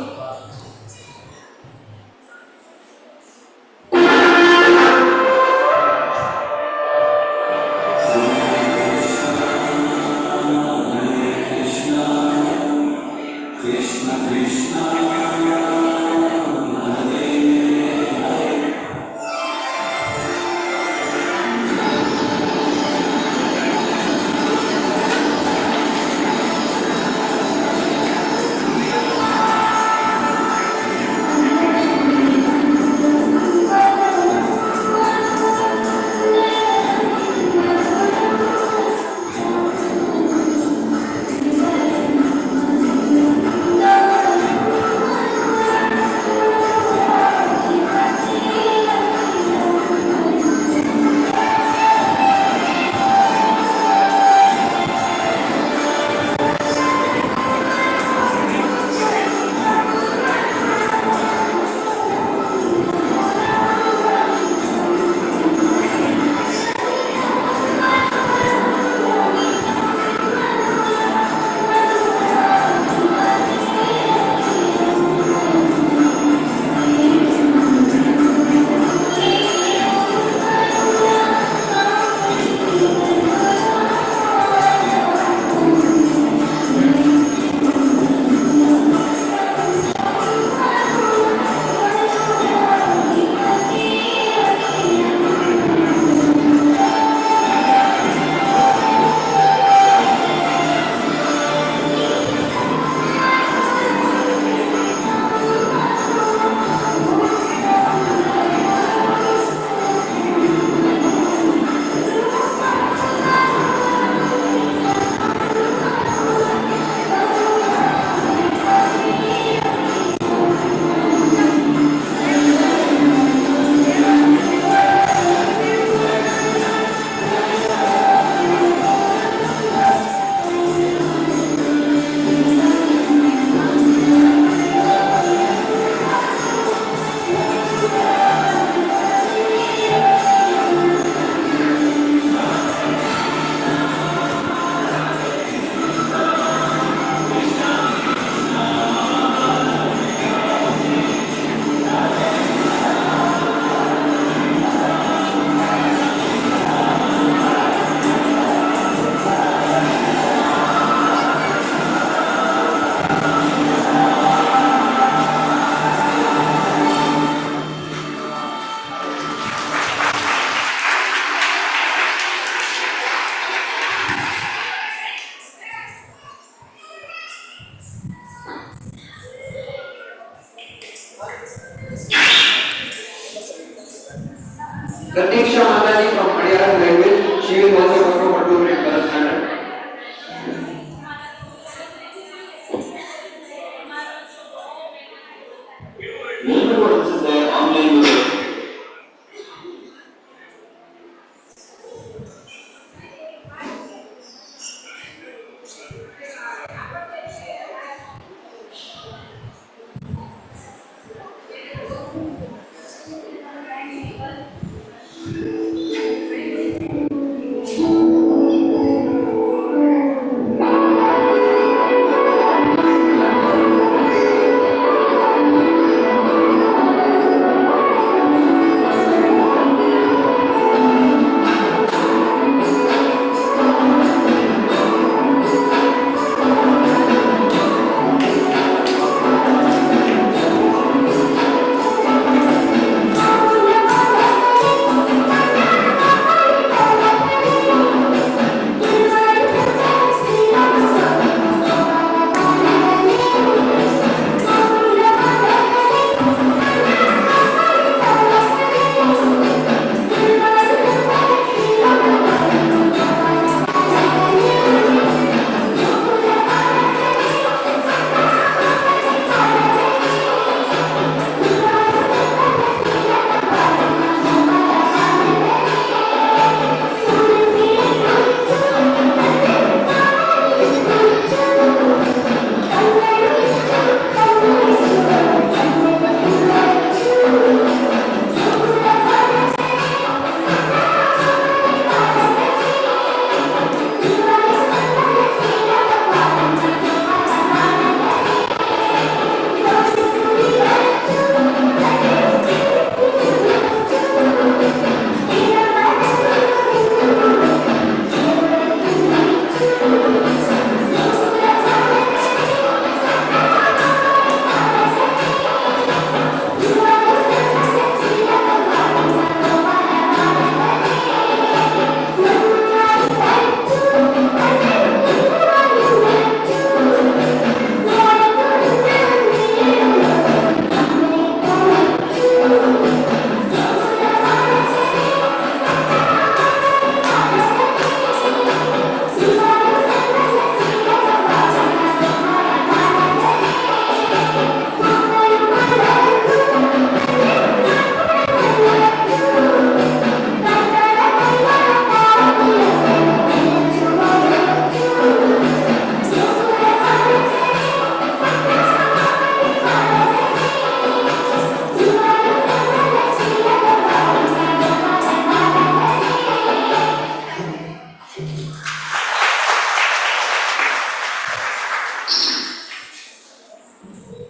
Ganesha Mataji from Malayalam language. She will also perform a 2-minute Bharatanatyam.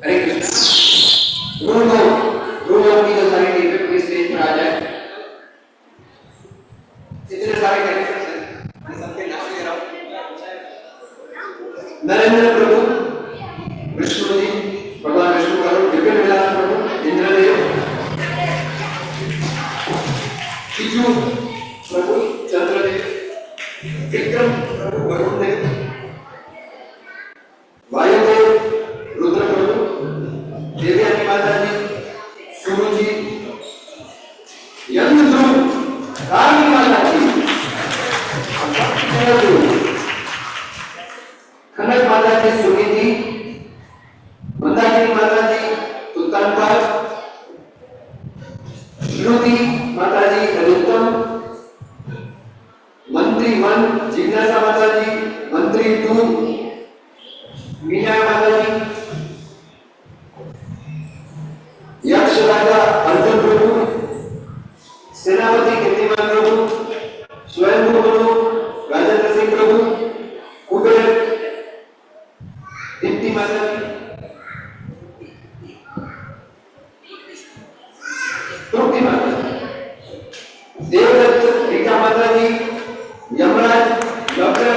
हरे कृष्ण। ध्रुव की जो सारी टीम है प्लीज स्टेज पर आ जाए। इतने सारे कैरेक्टर्स हैं, मैं सबके नाम ले रहा हूँ। नरेंद्र प्रभु, विष्णु जी, भगवान विष्णु प्रभु, विपिन विलास प्रभु, इंद्रदेव, शिशु प्रभु, चंद्रदेव, विक्रम प्रभु, वरुण देव, वायुदेव, रुद्र प्रभु, देवयानी माता जी, शुरू जी, यंग ध्रुव, रानी माता जी, कनक माता जी, सुनी जी, मंदाकिनी माता जी, तुलकानपाल, श्रुति माता जी, हरितम, मंत्री 1 जिज्ञासा माता जी, मंत्री 2 मीना माता जी, यक्ष राजा अर्जुन प्रभु, सेनापति कीर्तिमान प्रभु, स्वयंभू प्रभु, राजेंद्र सिंह प्रभु, कुबेर दीप्ति माता जी, तृप्ति माता जी, देवदत्त रीता माता जी, यमराज डॉक्टर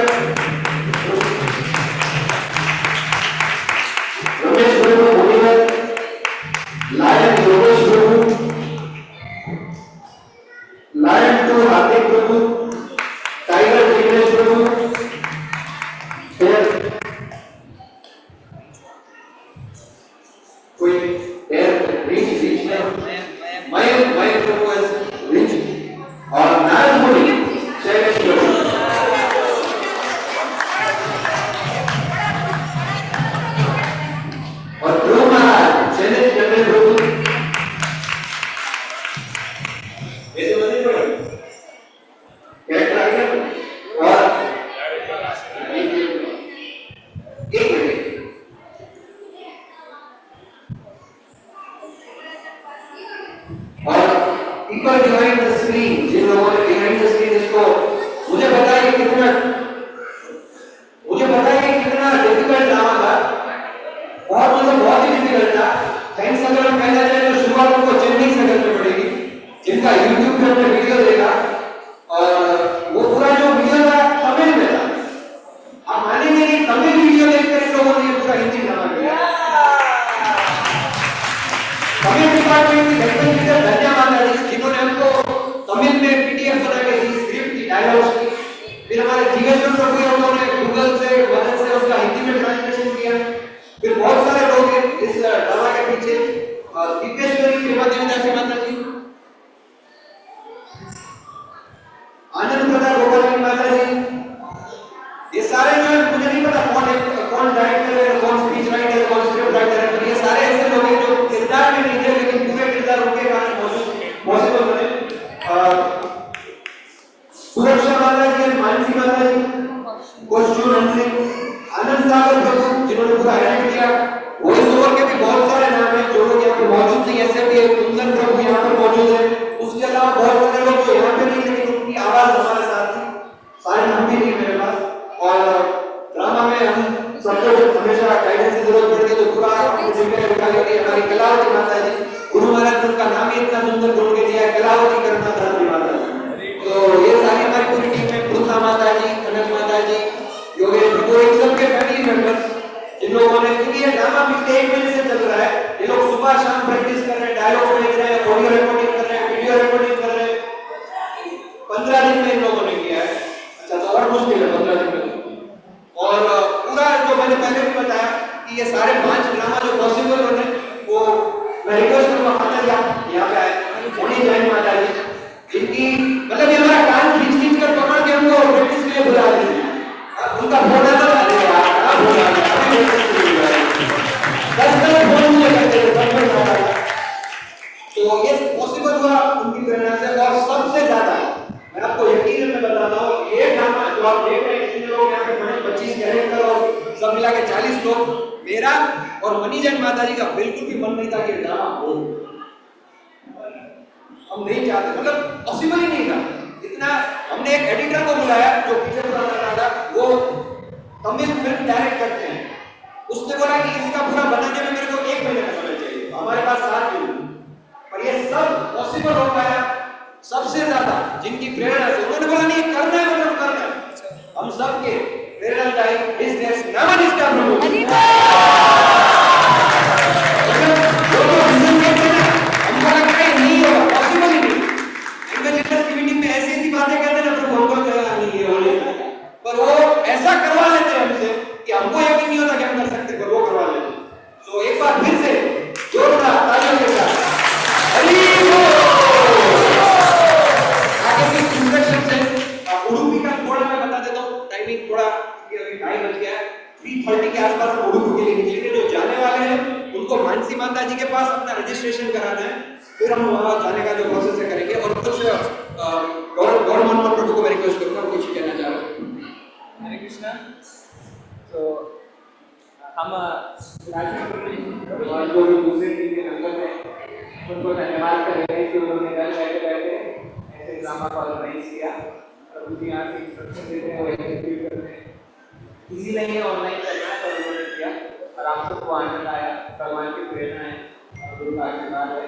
रमेश प्रभु मुनिवर, लायन योगेश प्रभु, लायन 2 हार्दिक प्रभु, टाइगर जिग्नेश प्रभु, कोई रीच मयूर प्रभु रीच और नारद मुनि शैलेश प्रभु। और ध्रुव महाराज शैलेश चंद्र प्रभु, ऐसे बने पड़े कैरेक्टर आ गया। और एक मिनट, और इक्वल बिहाइंड द स्क्रीन, जिन लोगों ने बिहाइंड द स्क्रीन इसको मुझे बताइए कितना डिफिकल्ट ड्रामा था। बहुत ही डिफिकल्ट था। थैंक्स अगर हम कहना चाहें तो शुरुआत हमको चेन्नई से करनी पड़ेगी, जिनका यूट्यूब पे हमने वीडियो देखा और वो पूरा जो वीडियो था तमिल में था। आप मानेंगे कि तमिल वीडियो देखकर इन लोगों ने पूरा हिंदी ड्रामा किया। तमिल डिपार्टमेंट की धन्यवाद है जिन्होंने हमको तमिल में पीडीएफ बना के दी, स्क्रिप्ट की, डायलॉग्स की। फिर हमारे जीवेश्वर प्रभु उन्होंने गूगल से मदद से उसका हिंदी में ट्रांसलेशन किया। फिर बहुत सारे लोग इस ड्रामा के पीछे, दिव्येश्वरी देवदासी माता जी, आनंद प्रताप गोपाल माता जी, ये सारे जो मुझे नहीं पता कौन डायरेक्टर है, कौन स्पीच राइटर है, कौन स्क्रिप्ट राइटर है, पर ये सारे ऐसे लोग हैं जो किरदार में नहीं थे लेकिन पूरे किरदार उनके कारण पॉसिबल बने। सुरक्षा माता जी, मानसी माता जी, कॉस्ट्यूम आनंद सागर प्रभु जिन्होंने पूरा एडिट किया। वॉइस ओवर के भी बहुत सारे नाम हैं जो लोग यहाँ पे मौजूद नहीं, ऐसे भी कुंदन प्रभु यहाँ पर मौजूद है। उसके अलावा बहुत सारे लोग जो यहाँ पे नहीं लेकिन उनकी आवाज हमारे साथ थी, सारे नाम भी नहीं मेरे पास। और ड्रामा में हम सबको हमेशा गाइडेंस की जरूरत पड़ती है, तो पूरा जिम्मेदारी उठा लेती है हमारी कलावती माता जी। गुरु महाराज ने उनका नाम ही इतना सुंदर जोड़ के दिया है, कलावती करना धर्म माता जी। तो ये सारी हमारी पूरी टीम में पृथा माता जी, कनक माता जी, योगेश प्रभु, इन सबके फैमिली मेंबर्स जिन लोगों ने, क्योंकि ये ड्रामा पिछले 1 महीने से चल रहा है, ये लोग सुबह शाम प्रैक्टिस कर रहे हैं, डायलॉग लिख रहे हैं, ऑडियो रिकॉर्डिंग कर रहे हैं, वीडियो रिकॉर्डिंग कर रहे हैं। 15 दिन में इन लोगों ने किया है। अच्छा, तो और मुश्किल है 15 दिन में। और पूरा जो मैंने पहले भी बताया कि ये सारे 5 ड्रामा जो पॉसिबल बने, वो मैं रिक्वेस्ट करूंगा माता जी आप यहाँ पे आए, होनी जैन माता जी, जिनकी मतलब ये हमारा कान खींच कर पकड़ के हमको प्रैक्टिस के लिए बुला रही है। उनका फोन आता था, अरे यार क्या बोला, 10 फोन मुझे करते थे, तो ये पॉसिबल हुआ उनकी प्रेरणा से। और सबसे ज्यादा मैं आपको यकीन में बताता हूँ, ये ड्रामा जो आप देख रहे हैं, इतने लोग यहाँ पे 25 कैरेक्टर और सब मिला के 40 लोग, मेरा और मनी जैन माता जी का बिल्कुल भी मन नहीं था कि ड्रामा हो। हम नहीं चाहते, मतलब पॉसिबल ही नहीं था इतना। हमने एक एडिटर को बुलाया जो पीछे पूरा कर रहा था, वो तमिल फिल्म डायरेक्ट करते हैं, उसने बोला कि इसका पूरा बनाने में मेरे को 1 महीने का समय चाहिए, हमारे पास 7 दिन, पर ये सब पॉसिबल हो पाया सबसे ज्यादा जिनकी प्रेरणा से। उन्होंने बोला नहीं करना है, मतलब करना है। हम सबके प्रेरणादायी बिजनेस नवनिष्ठा प्रभु हमको लगता है नहीं होगा, पॉसिबल ही नहीं। इनवेस्टर्स की मीटिंग में ऐसी बातें कहते हैं ना प्रभु, हमको नहीं ये होने, पर वो ऐसा करवा लेते हैं हमसे कि हमको यकीन नहीं होता कि हम कर सकते, पर वो करवा लेते हैं। तो एक बार फिर से जोरदार तालियों के साथ आगे की इंस्ट्रक्शन है। उडुपी का थोड़ा मैं बता देता हूँ, टाइमिंग थोड़ा अभी टाइम बच गया है, 3:30 के आसपास हम उडुपी के लिए निकलेंगे। जो जाने वाले हैं उनको मानसी माता जी के पास अपना रजिस्ट्रेशन कराना है, फिर हम वहाँ जाने का जो प्रोसेस है करेंगे। और कुछ गौरव प्रभु को मैं रिक्वेस्ट करूँगा, कुछ कहना चाह रहा हूँ। हरे कृष्णा। तो हम और जो भी दूसरे तीन अंकल हैं उनको धन्यवाद कर रहे हैं कि उन्होंने घर बैठे बैठे ऐसे ड्रामा को ऑर्गेनाइज किया। प्रभु जी यहाँ से इंस्ट्रक्शन देते हैं, वो एग्जीक्यूट करते हैं। किसी ने ये ऑनलाइन करना है पर उन्होंने किया और आप सबको आनंद आया। भगवान की प्रेरणा है, गुरु का आशीर्वाद है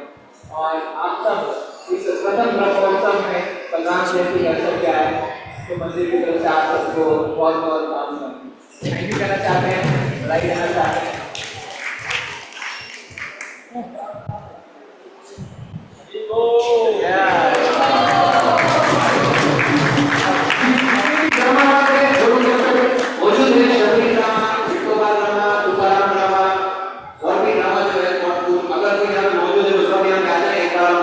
और आप सब इस स्वतंत्र महोत्सव में बलराम जयंती कर सकते आए, तो मंदिर की तरफ से आप सबको बहुत बहुत थैंक यू कहना चाहते हैं, बधाई देना चाहते हैं। मौजूद है Shabari drama, Vithoba drama, Tukaram drama और भी ड्रामा जो है बहुत। अगर कोई यहाँ मौजूद है तो सब यहाँ पे आ जाए। एक बार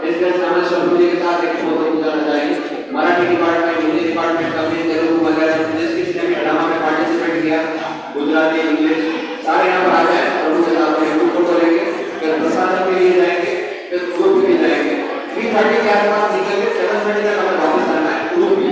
एसएस नामक शब्द के साथ एक फोटो गुजारना चाहेंगे। मराठी डिपार्टमेंट, हिंदी डिपार्टमेंट, तमिल, तेलुगु, मलयालम, जिस किसी ने भी ड्रामा में पार्टिसिपेट किया, गुजराती, इंग्लिश, सारे यहाँ पर आ जाए। प्रभु के साथ में ग्रुप फोटो लेंगे, फिर प्रसाद के लिए जाएंगे, फिर ग्रुप के लिए जाएंगे। 3:30 के आसपास निकल के 7:30 तक हमें वापस आना है ग्रुप में।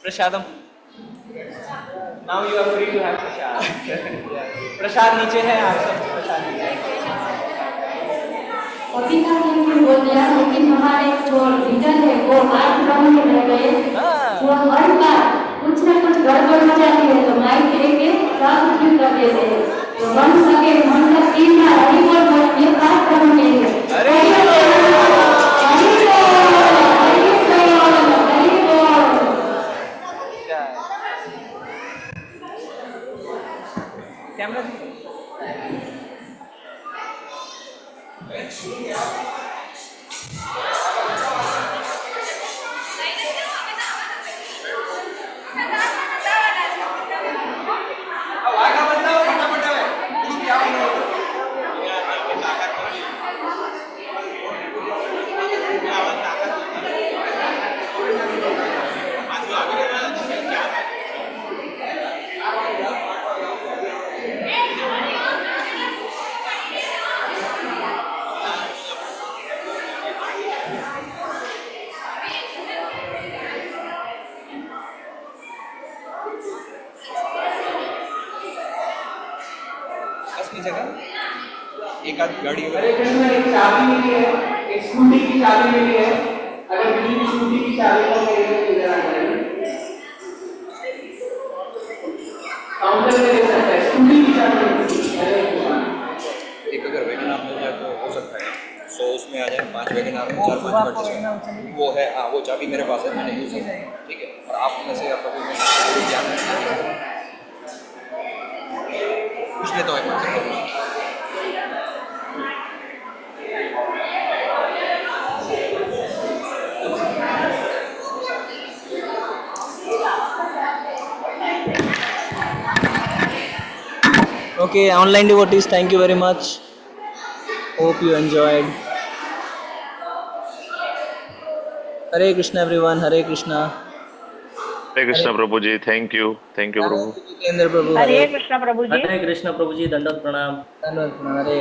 Prasadam. Now you are free to have prasad. प्रसाद नीचे है, आप सब प्रसाद लीजिए। अभी तक ये बोल दिया लेकिन हमारे जो टीचर है वो 8 ग्राम के रह गए। वो हर बार कुछ ना कुछ गड़बड़ हो जाती है तो माइक लेके सब ठीक कर देते हैं। तो बन सके हम लोग 3 बार हरी बोल बोल ये बात करेंगे। कैमरा जगह एक आध गाड़ी हरे कृष्ण, एक चाबी मिली है, एक स्कूटी की चाबी मिली है। अगर किसी की स्कूटी की चाबी को मेरे को इधर आ जाएगी, काउंटर में दे सकता है। स्कूटी की चाबी हरे कृष्ण। एक अगर वेगनार मिल जाए तो हो सकता है 100 उसमें आ जाए, 5 वेगनार में 4-5 का डिस्काउंट वो है। हाँ, वो चाबी मेरे पास है, मैंने यूज की, ठीक है। और आप में से आपका कोई ध्यान पूछ लेता हूँ एक बार। Okay, online devotees, thank you very much. Hope you enjoyed. Hare Krishna everyone, Hare Krishna. Hare Krishna Prabhu ji, thank you Prabhu. Jitendra Prabhu, Hare Krishna Prabhu ji. Hare Krishna Prabhu ji, दंडवत प्रणाम। हरे